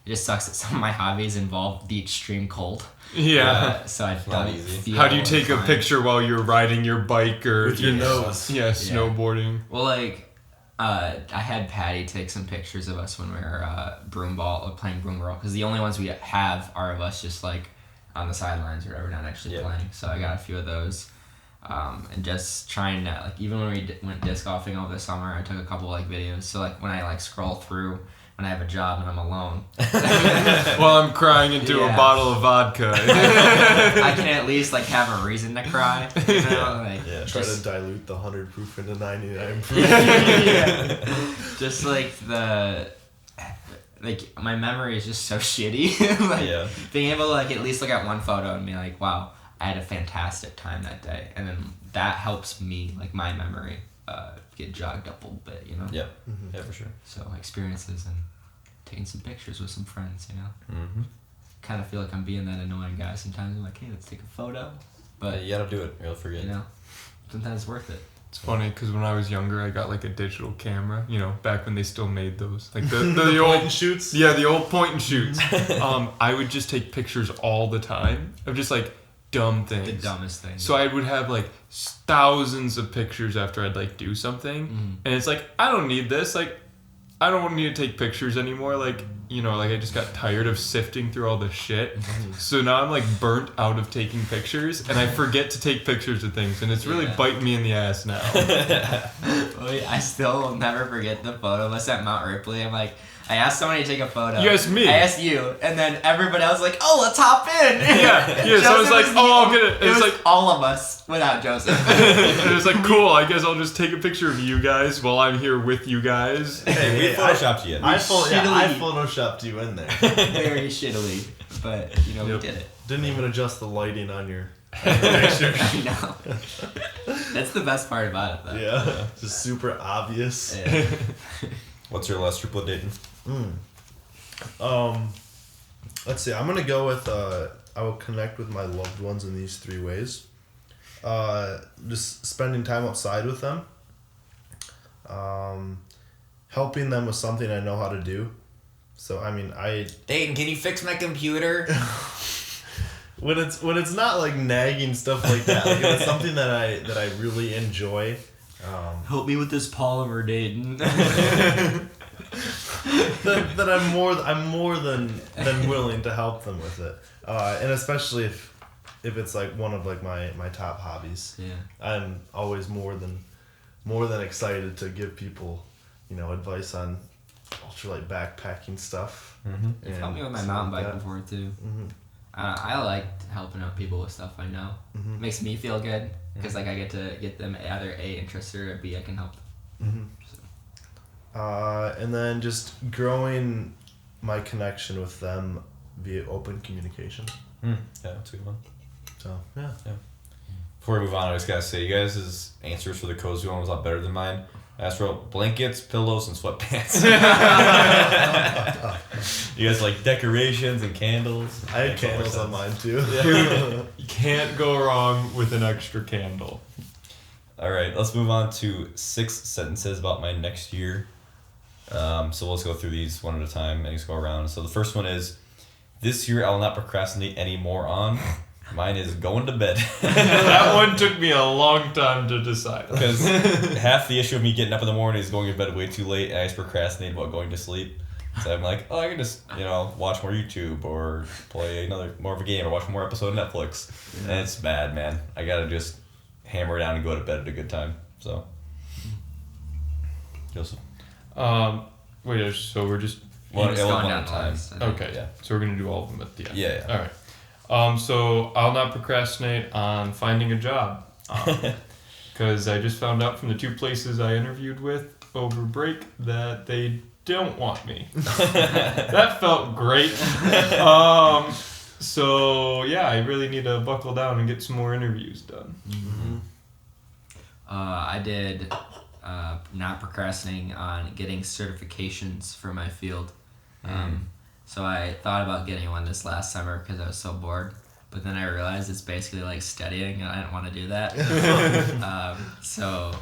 It just sucks that some of my hobbies involve the extreme cold. Yeah. So I not don't easy. feel How do you take a inclined. picture while you're riding your bike or With your nose. Yeah, snowboarding. Well, like, I had Patty take some pictures of us when we were playing broom ball, because the only ones we have are of us just like on the sidelines or whatever, not actually playing. So I got a few of those, and just trying to, like, even when we went disc golfing over the summer, I took a couple like videos. So like when I like scroll through when I have a job and I'm alone, While I'm crying into a bottle of vodka. I can at least like have a reason to cry. You know? Like, Try just- to dilute the 100 proof into 99 proof. Just like my memory is just so shitty. Like being able to like at least look at one photo and be like, wow, I had a fantastic time that day, and then that helps me, like, my memory get jogged up a little bit, you know. Yeah, yeah, for sure. So experiences and taking some pictures with some friends, you know. Mm-hmm. Kind of feel like I'm being that annoying guy sometimes. I'm like, hey, let's take a photo, but You gotta do it, or you'll forget. you know, sometimes it's worth it. It's funny because when I was younger, I got like a digital camera. You know, back when they still made those, like the old Point and shoots. Yeah, the old point and shoots. I would just take pictures all the time of just like dumb things. The dumbest thing. So I would have like thousands of pictures after I'd like do something, and it's like, I don't need this. Like, I don't need to take pictures anymore. Like, you know, like I just got tired of sifting through all this shit. So now I'm like burnt out of taking pictures, and I forget to take pictures of things, and it's really biting me in the ass now. I still will never forget the photo of us at Mount Ripley. I'm like, I asked somebody to take a photo. You asked me. I asked you, and then everybody else was like, "Oh, let's hop in." Yeah. So I was like, "Oh, I'll get it." It It's was like all of us without Joseph. it was like, cool. I guess I'll just take a picture of you guys while I'm here with you guys. Hey, we photoshopped you in. I shittily- photoshopped you in there. Very shittily, but you know we did it. Didn't even adjust the lighting on your picture. I know. That's the best part about it, though. Yeah, just super obvious. Yeah. What's your last trip with Dayton? Let's see. I'm gonna go with I will connect with my loved ones in these 3 ways. Just spending time outside with them. Helping them with something I know how to do. So I mean, Dayton, can you fix my computer? when it's not like nagging stuff like that, like if it's something that I really enjoy. Help me with this polymer, Dayton. that I'm more than willing to help them with it, and especially if it's like one of like my top hobbies. Yeah. I'm always more than excited to give people, you know, advice on ultralight backpacking stuff. You've helped me with my mountain bike before too. I like helping out people with stuff I know. It makes me feel good because like I get to get them either A, interested, or B, I can help them. And then just growing my connection with them via open communication. Yeah, that's a good one. So yeah. Before we move on, I just gotta say, you guys' answers for the cozy one was a lot better than mine. I asked for blankets, pillows, and sweatpants. You guys like decorations and candles. I had candles on mine too. Dude, you can't go wrong with an extra candle. All right, let's move on to 6 sentences about my next year. So let's go through these one at a time and just go around. So the first one is, this year I will not procrastinate anymore on. Mine is going to bed. That one took me a long time to decide. Because half the issue of me getting up in the morning is going to bed way too late, and I just procrastinate about going to sleep. So I'm like, oh, I can just, you know, watch more YouTube or play more of a game or watch more episode of Netflix. Yeah. And it's bad, man. I gotta just hammer it down and go to bed at a good time. So, Joseph. Wait, so we're just Going down one the time. list. okay. Yeah. So we're gonna do all of them at the end. Yeah. All right. So I'll not procrastinate on finding a job, because I just found out from the 2 places I interviewed with over break that they don't want me. That felt great. So yeah, I really need to buckle down and get some more interviews done. I did not procrastinating on getting certifications for my field. So I thought about getting one this last summer because I was so bored. But then I realized it's basically like studying, and I didn't want to do that. So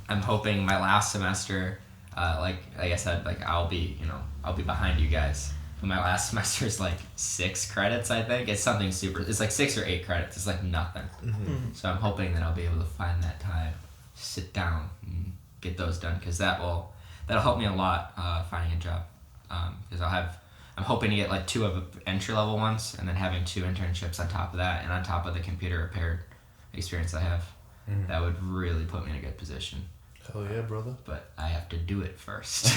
I'm hoping my last semester, like I said, like I'll be behind you guys. But my last semester is like 6 credits, I think. It's something super. It's like 6 or 8 credits. It's like nothing. So I'm hoping that I'll be able to find that time, sit down, and get those done, because that'll help me a lot finding a job. Because I'm hoping to get like 2 of entry level ones, and then having 2 internships on top of that, and on top of the computer repair experience I have. That would really put me in a good position. Hell yeah, brother. But I have to do it first.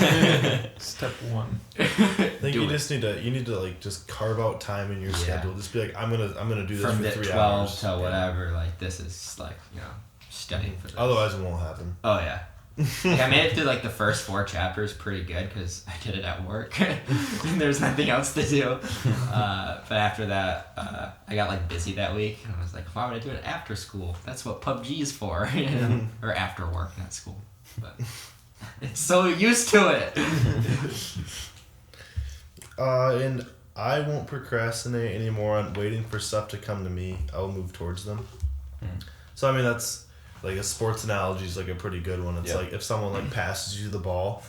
Step 1. I think you need to like just carve out time in your schedule. Just be like, I'm gonna do this From for the 3 12 hours. to whatever, like this is like, studying for this. Otherwise, it won't happen. Oh yeah. Like, I made it through like the first 4 chapters pretty good because I did it at work. There's nothing else to do. But after that, I got like busy that week, and I was like, why would I do it after school? That's what PUBG is for, or after work, not school. But it's so used to it. And I won't procrastinate anymore on waiting for stuff to come to me. I'll move towards them. So I mean, that's like a sports analogy is like a pretty good one. It's like if someone like passes you the ball,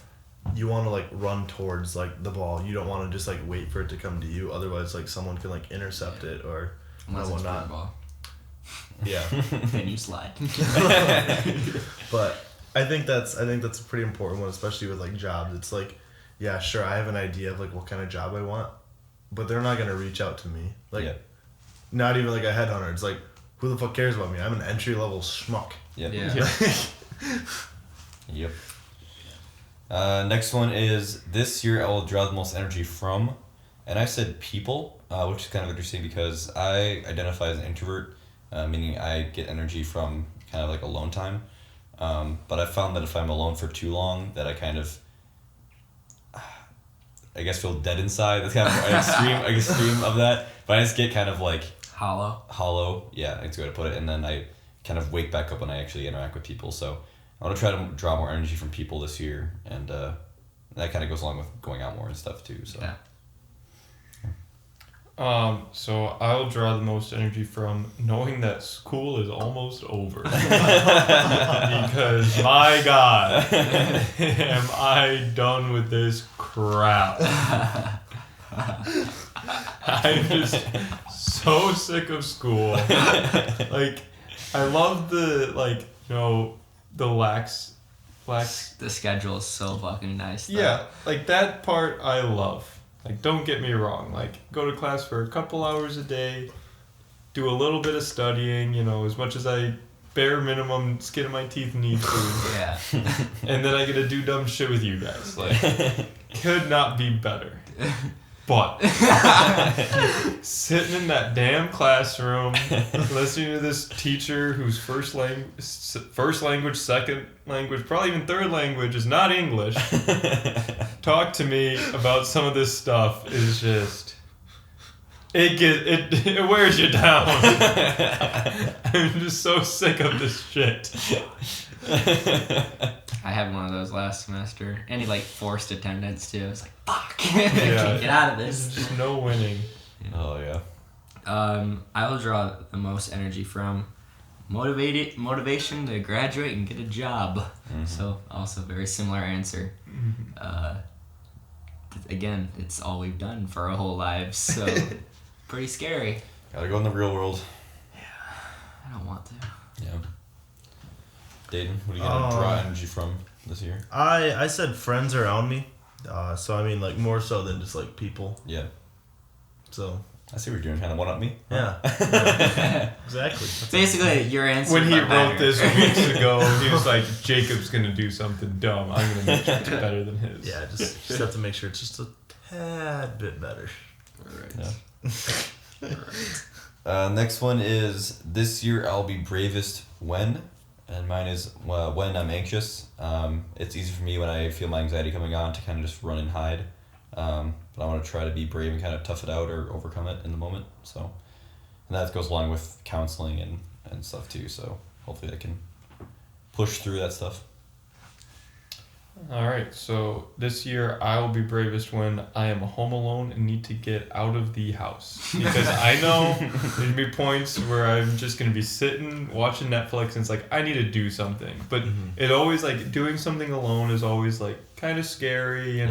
you want to like run towards like the ball. You don't want to just like wait for it to come to you. Otherwise, like someone can like intercept it or whatnot. Ball. Yeah. Then you slide. But I think that's a pretty important one, especially with like jobs. It's like, yeah, sure, I have an idea of like what kind of job I want, but they're not gonna reach out to me. Like, not even like a headhunter. It's like, who the fuck cares about me? I'm an entry level schmuck. Yep. Yeah. Yep. Next one is, this year I will draw the most energy from, and I said people, which is kind of interesting because I identify as an introvert, meaning I get energy from kind of like alone time. But I found that if I'm alone for too long, that I kind of, I guess, feel dead inside. That's kind of an extreme of that. But I just get kind of like hollow. Yeah, that's a good way to put it. And then I kind of wake back up when I actually interact with people. So I want to try to draw more energy from people this year, and that kind of goes along with going out more and stuff too. So. Yeah. So I'll draw the most energy from knowing that school is almost over. Because my God, am I done with this crap. I'm just so sick of school. Like, I love the, the lax. The schedule is so fucking nice, though. Yeah, like that part I love. Like, don't get me wrong. Like, go to class for a couple hours a day, do a little bit of studying, as much as I bare minimum skin of my teeth need food. Yeah. And then I get to do dumb shit with you guys. Like, could not be better. But sitting in that damn classroom, listening to this teacher whose first language, second language, probably even third language is not English, talk to me about some of this stuff is just, it wears you down. I'm just so sick of this shit. I had one of those last semester, and he forced attendance too. It's like, fuck, can't get out of this. There's just no winning. Oh yeah. I will draw the most energy from motivation to graduate and get a job. Mm-hmm. So also very similar answer. Again, it's all we've done for our whole lives, so pretty scary. Gotta go in the real world. Yeah, I don't want to. Yeah. Dayton, what are you gonna draw energy from this year? I said friends around me. So I mean more so than just people. Yeah. So I see what you're doing, kind of one up me. Yeah. Exactly. Basically, your answer. When he wrote this weeks ago, he was like, Jacob's gonna do something dumb. I'm gonna make sure it's better than his. Yeah, just have to make sure it's just a tad bit better. Alright. Yeah. Next one is, this year I'll be bravest when, and mine is when I'm anxious. It's easy for me when I feel my anxiety coming on to kind of just run and hide. But I want to try to be brave and kind of tough it out or overcome it in the moment. So, and that goes along with counseling and stuff too. So hopefully I can push through that stuff. Alright, so this year I will be bravest when I am home alone and need to get out of the house. Because I know there's going to be points where I'm just going to be sitting, watching Netflix, and it's like, I need to do something. But it always, doing something alone is always, kind of scary,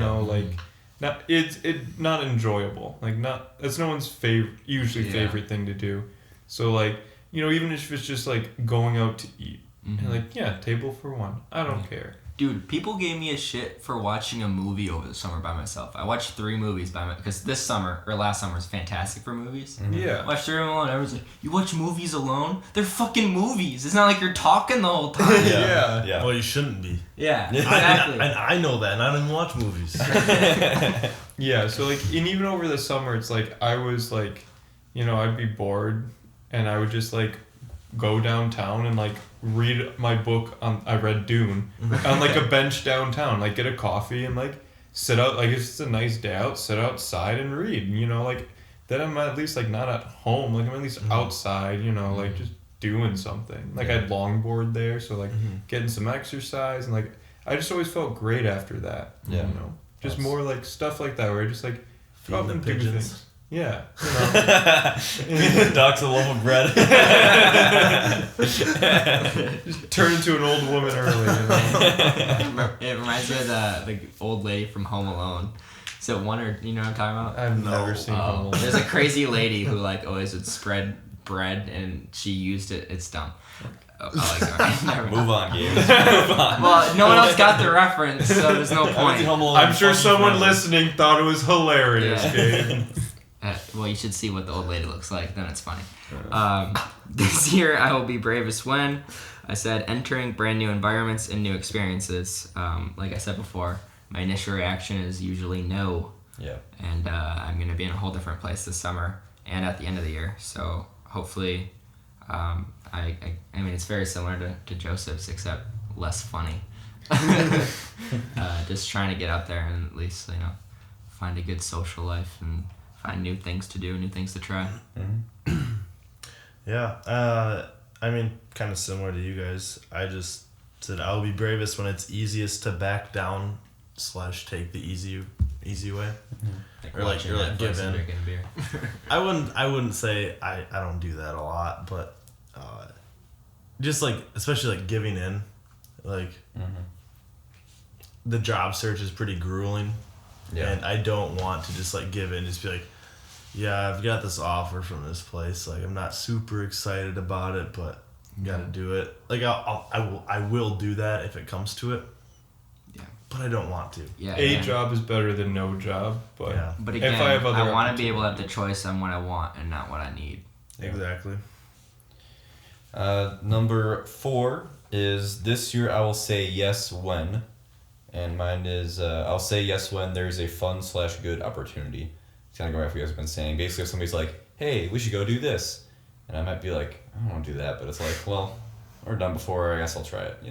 not enjoyable. Like that's no one's favorite thing to do. So like, even if it's just like going out to eat, and like table for one. I don't care. Dude, people gave me a shit for watching a movie over the summer by myself. I watched 3 movies because last summer was fantastic for movies. Yeah. I watched 3 alone. Everyone's like, you watch movies alone? They're fucking movies. It's not like you're talking the whole time. Yeah. Well, you shouldn't be. Yeah, exactly. And I know that, and I don't even watch movies. Yeah, so like, and even over the summer, it's like, I was like, I'd be bored, and I would just like go downtown and like read my book I read Dune on like a bench downtown, like get a coffee and like sit out, like if it's a nice day out, sit outside and read, like then I'm at least like not at home, like I'm at least outside, like just doing something. Like I had longboard there, so like getting some exercise, and like I just always felt great after that. Just more like stuff like that where I just like go up and do things. Yeah. Ducks a loaf of bread. Just turn into an old woman early. It reminds me of the old lady from Home Alone. So you know what I'm talking about? I've never seen Home Alone. There's a crazy lady who like always would spread bread, and she used it. It's dumb. Move on, Gabe. Move on. Well, no one else got the reference, so there's no point. I'm sure someone listening thought it was hilarious, Gabe. Well, you should see what the old lady looks like, then it's funny. This year, I will be bravest when I said entering brand new environments and new experiences. Like I said before, my initial reaction is usually no. Yeah. And I'm going to be in a whole different place this summer and at the end of the year. So hopefully, I mean, it's very similar to Joseph's, except less funny. Just trying to get out there and at least, find a good social life and find new things to do, new things to try. Yeah. I mean, kind of similar to you guys. I just said I'll be bravest when it's easiest to back down / take the easy way. Or like give in. I wouldn't say I don't do that a lot, but just like, especially like giving in, like the job search is pretty grueling. Yeah. And I don't want to just like give in, just be like, yeah, I've got this offer from this place. Like, I'm not super excited about it, but got to do it. Like, I will do that if it comes to it. Yeah. But I don't want to. Yeah. A job is better than no job, but But again, if I want to be able to have the choice on what I want and not what I need. Yeah. Exactly. Number 4 is this year I will say yes when, and mine is I'll say yes when there's a fun / good opportunity. It's kind of going off what you guys have been saying. Basically, if somebody's like, hey, we should go do this, and I might be like, I don't want to do that, but it's like, well, we're done before, I guess I'll try it,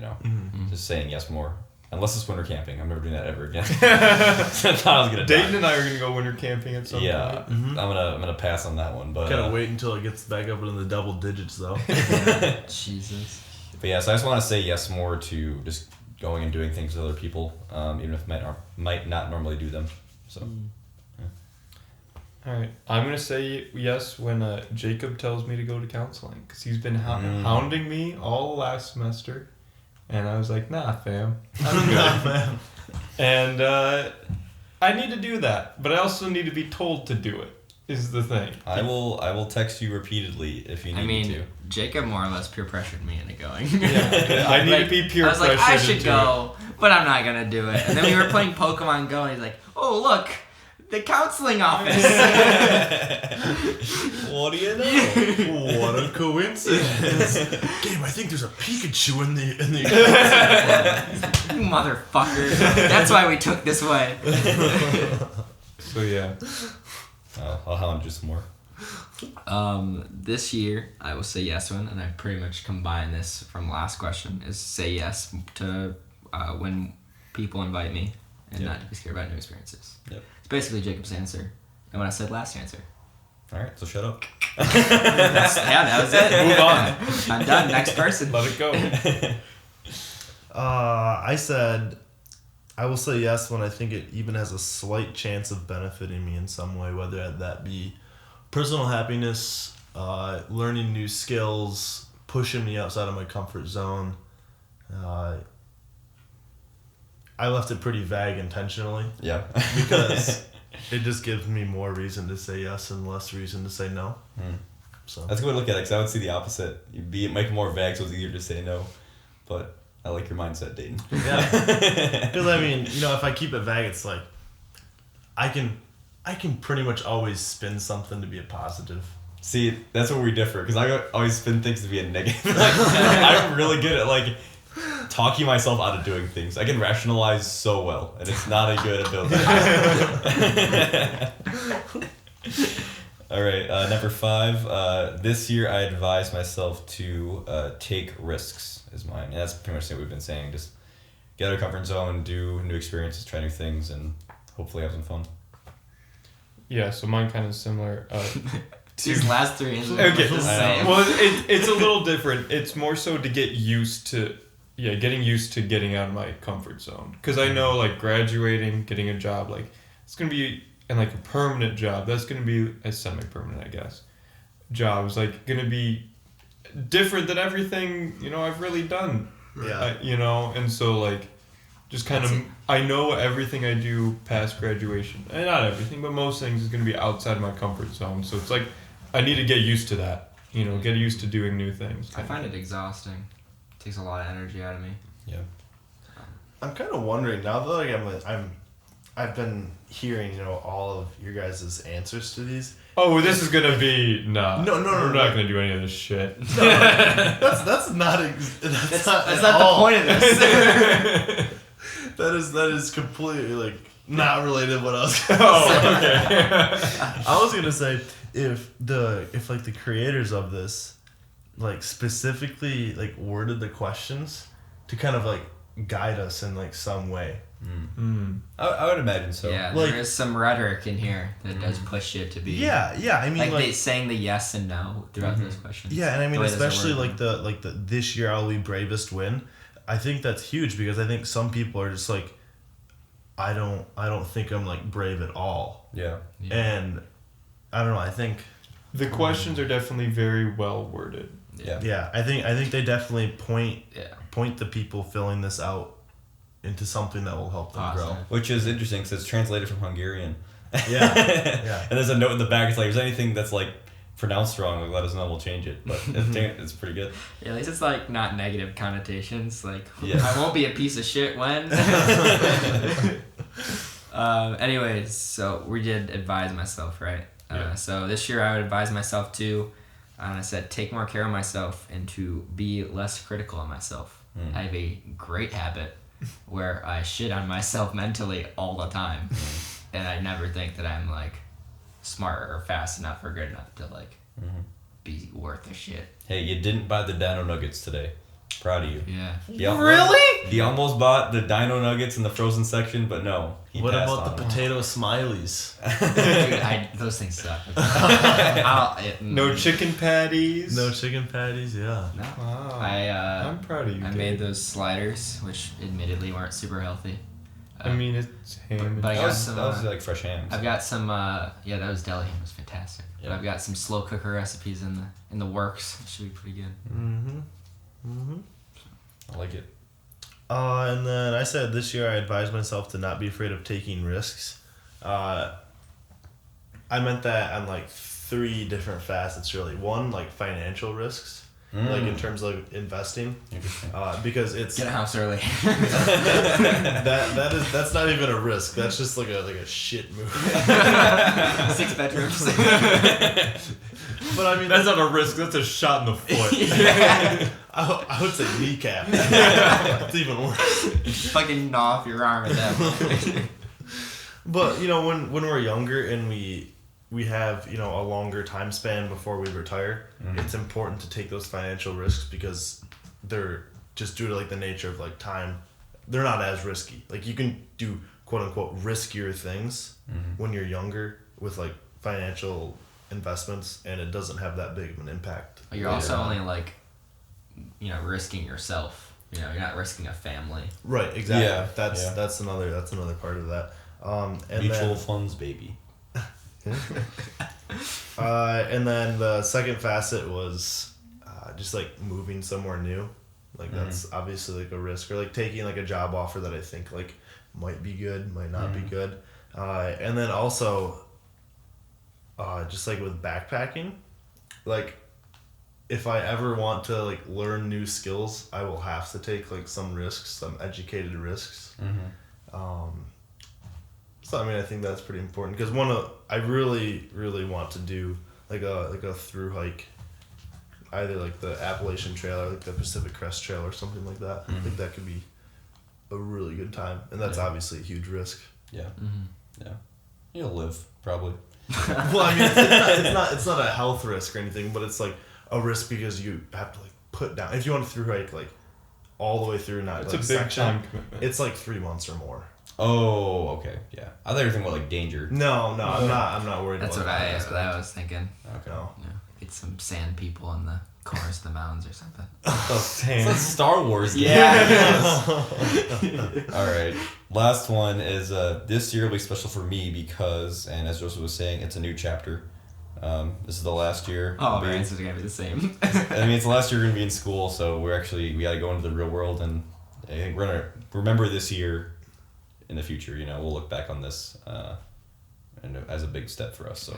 Just saying yes more. Unless it's winter camping. I'm never doing that ever again. I thought I was gonna Dayton die. and I are gonna go winter camping at some point. I'm gonna pass on that one, but gotta wait until it gets back up into the double digits though. Jesus. But yeah, so I just want to say yes more to just going and doing things with other people, even if might not normally do them. So. All right, I'm gonna say yes when Jacob tells me to go to counseling, because he's been hounding me all last semester, and I was like, nah, fam, I'm good. Nah, man. And I need to do that, but I also need to be told to do it. Is the thing. I will text you repeatedly if you need me to. Jacob more or less peer pressured me into going. Yeah, I need to be peer pressured. I was like, I should go, but I'm not gonna do it. And then we were playing Pokemon Go, and he's like, oh look, the counseling office. What do you know? What a coincidence. Game, I think there's a Pikachu in the You motherfucker. That's why we took this way. So yeah. I'll hound you some more. This year, I will say yes when, and I pretty much combine this from last question, is say yes to when people invite me and not to be scared about new experiences. Yep. It's basically Jacob's answer. And what I said last answer. Alright, so shut up. That was it. Move on. I'm done. Next person. Let it go. I said I will say yes when I think it even has a slight chance of benefiting me in some way, whether that be personal happiness, learning new skills, pushing me outside of my comfort zone, I left it pretty vague intentionally Yeah. because it just gives me more reason to say yes and less reason to say no. So That's a good way to look at it, because I would see the opposite. You'd make it more vague, so it's easier to say no. But I like your mindset, Dayton. yeah, because I mean, if I keep it vague, it's like I can pretty much always spin something to be a positive. See, that's where we differ, because I always spin things to be a negative. I'm really good at talking myself out of doing things. I can rationalize so well, and it's not a good ability. All right, number 5. This year I advise myself to take risks is mine. And that's pretty much what we've been saying. Just get out of comfort zone, do new experiences, try new things, and hopefully have some fun. Yeah, so mine kind of similar. These last 3 answers Okay, are the same. well, it's a little different. It's more so to get used to, getting out of my comfort zone. Because I know, graduating, getting a job, it's going to be, and a permanent job, that's going to be a semi-permanent, I guess, job is, going to be different than everything, I've really done. Yeah. And so, just kind of, I know everything I do past graduation, and not everything, but most things is going to be outside my comfort zone. So it's I need to get used to that, get used to doing new things. I find it exhausting. It takes a lot of energy out of me. Yeah. I'm kind of wondering now that I've been hearing all of your guys' answers to these. Oh, this is gonna be no. We're not gonna do any of this shit. No, that's not that's not the point of this. that is completely not related to what I was gonna Oh, say. okay. I was gonna say if the creators of this specifically worded the questions to kind of guide us in some way. I would imagine so. Yeah, there is some rhetoric in here that does push you to be. Yeah. I mean, they saying the yes and no throughout those questions. Yeah, and I mean, The way those are especially worded. the this year I'll be bravest win. I think that's huge because I think some people are just I don't think I'm brave at all. Yeah. And I don't know. I think The questions are definitely very well worded. yeah. I think they definitely point Yeah. the people filling this out into something that will help them Awesome. Which is interesting because it's translated from Hungarian. Yeah. Yeah. And there's a note in the back. It's there's anything that's pronounced wrong, let us know. We'll change it. But it's pretty good. Yeah, at least it's not negative connotations. Yeah. I won't be a piece of shit when. Anyways, so we did advise myself, right? Yeah. So this year I would advise myself to, I said, take more care of myself and to be less critical of myself. I have a great habit where I shit on myself mentally all the time. And I never think that I'm smart or fast enough or good enough to be worth a shit. Hey, you didn't buy the Dino Nuggets today. Proud of you. Yeah. Really? He almost bought the Dino Nuggets in the frozen section, but no. He What passed about on the them. potato smileys? Dude, those things suck. No chicken patties. No chicken patties. Yeah. No. Wow. I'm proud of you. I Dave. made those sliders, which admittedly weren't super healthy. I mean, it's ham. but I That got was, some. that was fresh hams. I've got some. Yeah, that was deli ham. It was fantastic. Yeah. But I've got some slow cooker recipes in the works. It should be pretty good. I like it. And then I said this year I advised myself to not be afraid of taking risks. I meant that on 3 different facets really. One, financial risks, in terms of investing. Interesting. Because it's Get a house early. that's not even a risk. That's just like a shit move. 6 bedrooms. But I mean That's not a risk. That's a shot in the foot. I would say kneecap. It's even worse. Fucking gnaw off your arm at that point. But when we're younger and we have a longer time span before we retire, it's important to take those financial risks because they're just due to the nature of time. They're not as risky. You can do quote unquote riskier things when you're younger with financial investments, and it doesn't have that big of an impact. You're also only risking yourself. You're not risking a family. Right, exactly. Yeah, That's another part of that. And Mutual funds, baby. and then the second facet was just moving somewhere new. Like that's obviously like a risk, or like taking like a job offer that I think like might be good, might not be good. And then also just like with backpacking, like if I ever want to like learn new skills, I will have to take like some risks, some educated risks. So I mean, I think that's pretty important because I really want to do like a through hike, either like the Appalachian Trail or like the Pacific Crest Trail or something like that. I think that could be a really good time, and that's obviously a huge risk. Yeah. Yeah. You'll live probably. Well, I mean, it's not a health risk or anything, but it's like a risk because you have to like put down, if you want to through hike like all the way through, not It's like a big section, time commitment. it's like 3 months or more. Oh, okay. Yeah. I thought you were thinking about like danger. No, I'm not worried That's about what that I aspect. was thinking. Okay. No. Yeah, get some sand people in the corners of the mountains or something. It's a Star Wars game. Yeah. All right. Last one is this year will be special for me because, and as Joseph was saying, it's a new chapter. This is the last year. Oh, our answers are gonna be the same. I mean, it's the last year we're gonna be in school, so we gotta go into the real world, and I think we're gonna remember this year in the future. You know, we'll look back on this and as a big step for us. So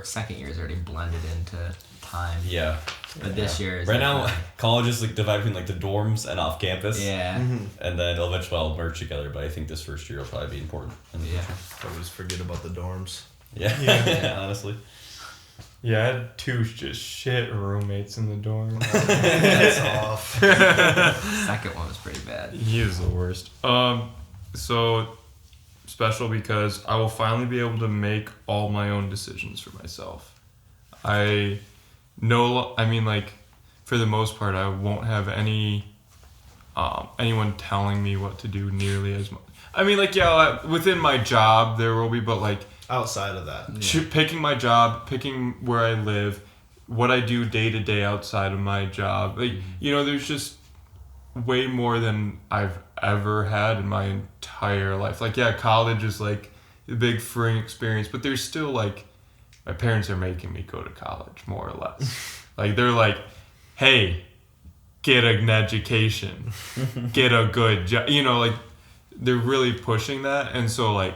Second year is already blended into time. yeah. But this year is right like, now, college is like divided between like the dorms and off campus. Yeah. And then eventually I'll merge together, but I think this first year will probably be important. In the future. I always forget about the dorms. Yeah. Honestly. Yeah, I had 2 just shit roommates in the dorm. That's off. Second one was pretty bad. He is the worst. So special because I will finally be able to make all my own decisions for myself. I mean, like, for the most part, I won't have anyone telling me what to do nearly as much. I mean, like, yeah, within my job there will be, but like Outside of that. picking my job, picking where I live, what I do day to day outside of my job, like, you know, there's just way more than I've ever had in my entire life. Like, yeah, college is like a big freeing experience, but there's still like, my parents are making me go to college more or less. Like, they're like, hey, get an education, get a good job, you know, like, they're really pushing that. And so like,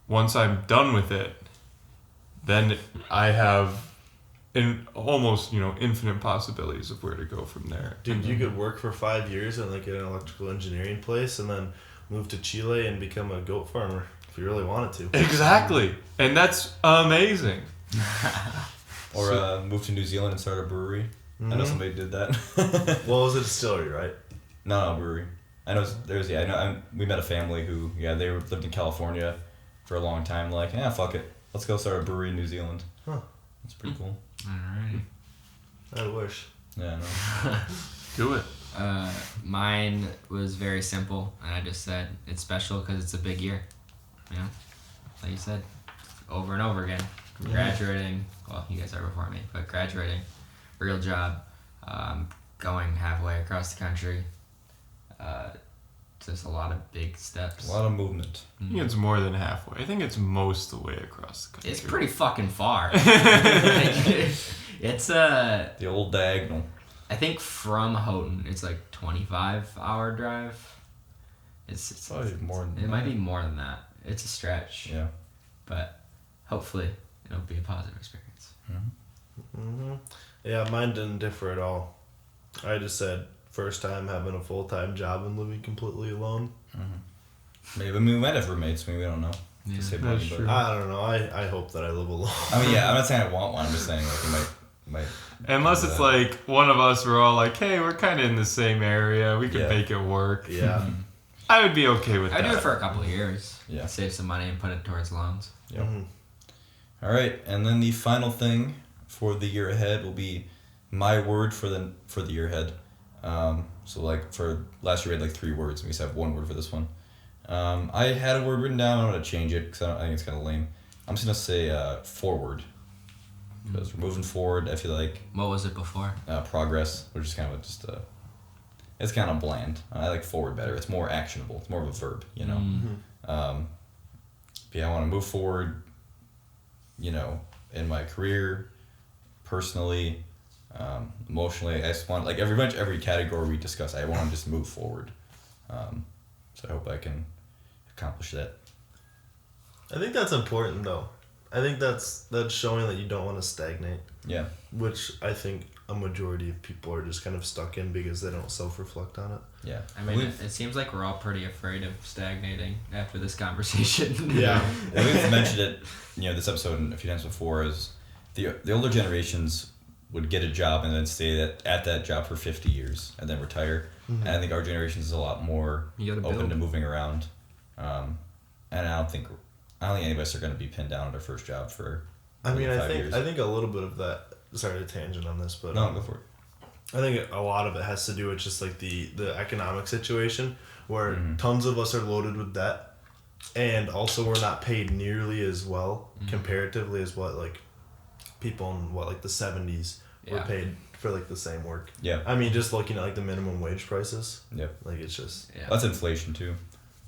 once I'm done with it, then I have almost, you know, infinite possibilities of where to go from there. Dude, you could work for 5 years in like an electrical engineering place and then move to Chile and become a goat farmer if you really wanted to. Exactly. And that's amazing. Or move to New Zealand and start a brewery. I know somebody did that. Well, it was a distillery, right? No, brewery. I know we met a family who, they lived in California for a long time. Like, fuck it. Let's go start a brewery in New Zealand. Huh. That's pretty cool. Alrighty. I wish. Yeah, no. Do it. Mine was very simple, and I just said it's special because it's a big year. You know, like you said, over and over again. Graduating. Well, you guys are before me, but graduating, real job, going halfway across the country. Just a lot of big steps. A lot of movement. I think it's more than halfway. I think it's most of the way across the country. It's pretty fucking far. It's The old diagonal. I think from Houghton, it's like 25-hour drive. It's Probably more than It might be more than that. It's a stretch. Yeah. But hopefully it'll be a positive experience. Yeah, mine didn't differ at all. I just said first time having a full-time job and living completely alone. Maybe we might have roommates. Maybe we don't know. Yeah. To save That's money, but true. I don't know. I hope that I live alone. I mean, I'm not saying I want one. I'm just saying like you might. Unless it's like one of us, we're all like, hey, we're kind of in the same area. We could Yeah. make it work. Yeah. I would be okay with I'd that. do it for a couple of years. Yeah. Save some money and put it towards loans. Yep. All right, and then the final thing for the year ahead will be my word for the year ahead. So like for last year we had like 3 words, and we just have 1 word for this one. I had a word written down. I'm gonna change it because I think it's kind of lame. I'm just gonna say forward, because we're moving forward. I feel like What was it before? progress, which is kind of just it's kind of bland. I like forward better. It's more actionable. It's more of a verb, you know. But yeah, I want to move forward, you know, in my career, personally, Emotionally, I just want, like, every category we discuss, I want to just move forward. So I hope I can accomplish that. I think that's important, though. I think that's showing that you don't want to stagnate. Yeah. Which I think a majority of people are just kind of stuck in because they don't self-reflect on it. Yeah. I mean, it seems like we're all pretty afraid of stagnating after this conversation. Yeah. And we've mentioned it, this episode and a few times before, is the older generations would get a job and then stay at that job for 50 years and then retire. Mm-hmm. And I think our generation is a lot more open to moving around. And I don't think any of us are going to be pinned down at our first job for 5 years. I think a little bit of that. Sorry to tangent on this, but no, go for it. I think a lot of it has to do with just like the economic situation where Mm-hmm. tons of us are loaded with debt, and also we're not paid nearly as well comparatively as what like people in like the 70s were paid for like the same work. Yeah. I mean, just looking at like the minimum wage prices. Yep. Like it's just That's inflation too.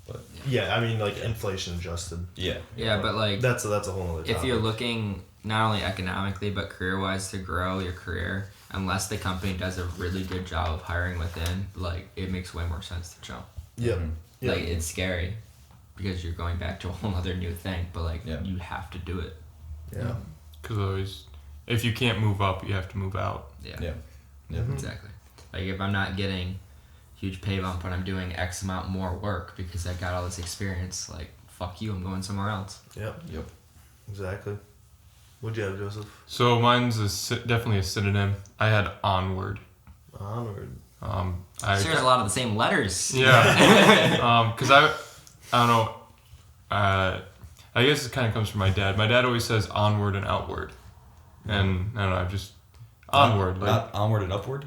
But I mean like inflation adjusted. Yeah, but like that's a whole other topic. If you're looking not only economically but career-wise to grow your career, unless the company does a really good job of hiring within, like it makes way more sense to jump. Yep. Mm-hmm. Like it's scary because you're going back to a whole other new thing, but like you have to do it. Yeah. Because if you can't move up, you have to move out. Yeah. Mm-hmm. Exactly. Like if I'm not getting huge pay bump but I'm doing X amount more work because I got all this experience, like fuck you, I'm going somewhere else. Yep. Exactly. What'd you have, Joseph? So mine's definitely a synonym. I had onward. Onward. There's a lot of the same letters. Yeah. Because I don't know. I guess it kind of comes from my dad. My dad always says onward and outward, and I don't know. I'm just onward. Not onward and upward.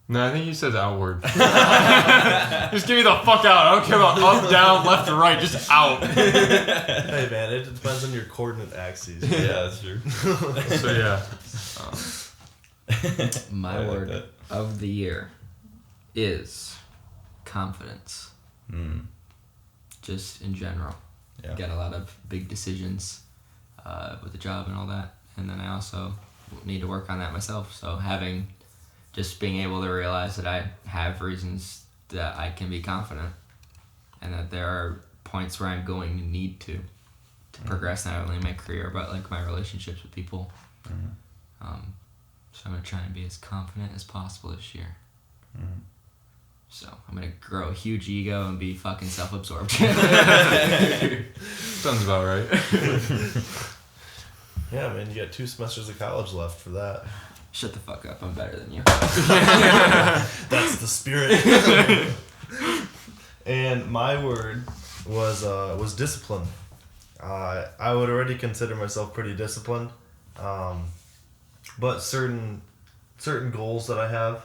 No, I think he says outward. Just give me the fuck out. I don't care about up, down, left, or right. Just out. Hey man, it depends on your coordinate axes. Yeah, that's true. So yeah. My word of the year is confidence. Just in general. Yeah. Got a lot of big decisions with the job and all that. And then I also need to work on that myself. So just being able to realize that I have reasons that I can be confident and that there are points where I'm going to need to progress not only in my career but like my relationships with people. So I'm going to try and be as confident as possible this year. So I'm going to grow a huge ego and be fucking self-absorbed. Sounds about right. Yeah, man, you got 2 semesters of college left for that. Shut the fuck up, I'm better than you. That's the spirit. And my word was discipline. I would already consider myself pretty disciplined, but certain goals that I have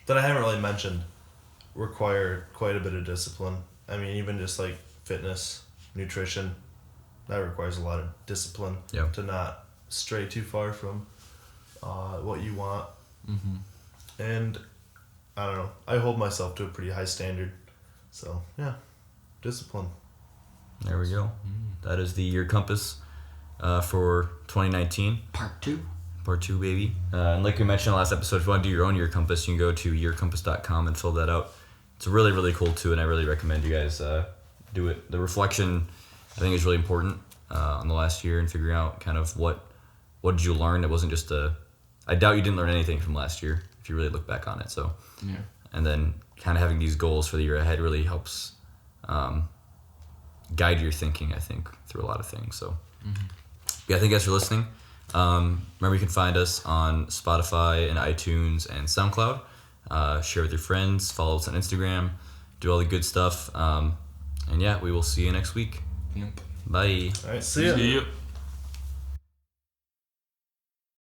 that I haven't really mentioned require quite a bit of discipline. I mean, even just like fitness, nutrition, that requires a lot of discipline to not stray too far from what you want. And I don't know, I hold myself to a pretty high standard, so yeah, discipline. There we go. That is the year compass for 2019. Part 2, baby. And like we mentioned in the last episode, if you want to do your own year compass, you can go to yearcompass.com and fill that out. It's really, really cool too, and I really recommend you guys do it. The reflection, I think, is really important on the last year and figuring out kind of what did you learn. It wasn't just I doubt you didn't learn anything from last year if you really look back on it. So, and then kind of having these goals for the year ahead really helps guide your thinking, I think, through a lot of things. So, yeah, thank you guys for listening. Remember, you can find us on Spotify and iTunes and SoundCloud. Share with your friends, follow us on Instagram, do all the good stuff. And yeah, we will see you next week. Yep. Bye. All right, see ya. See ya.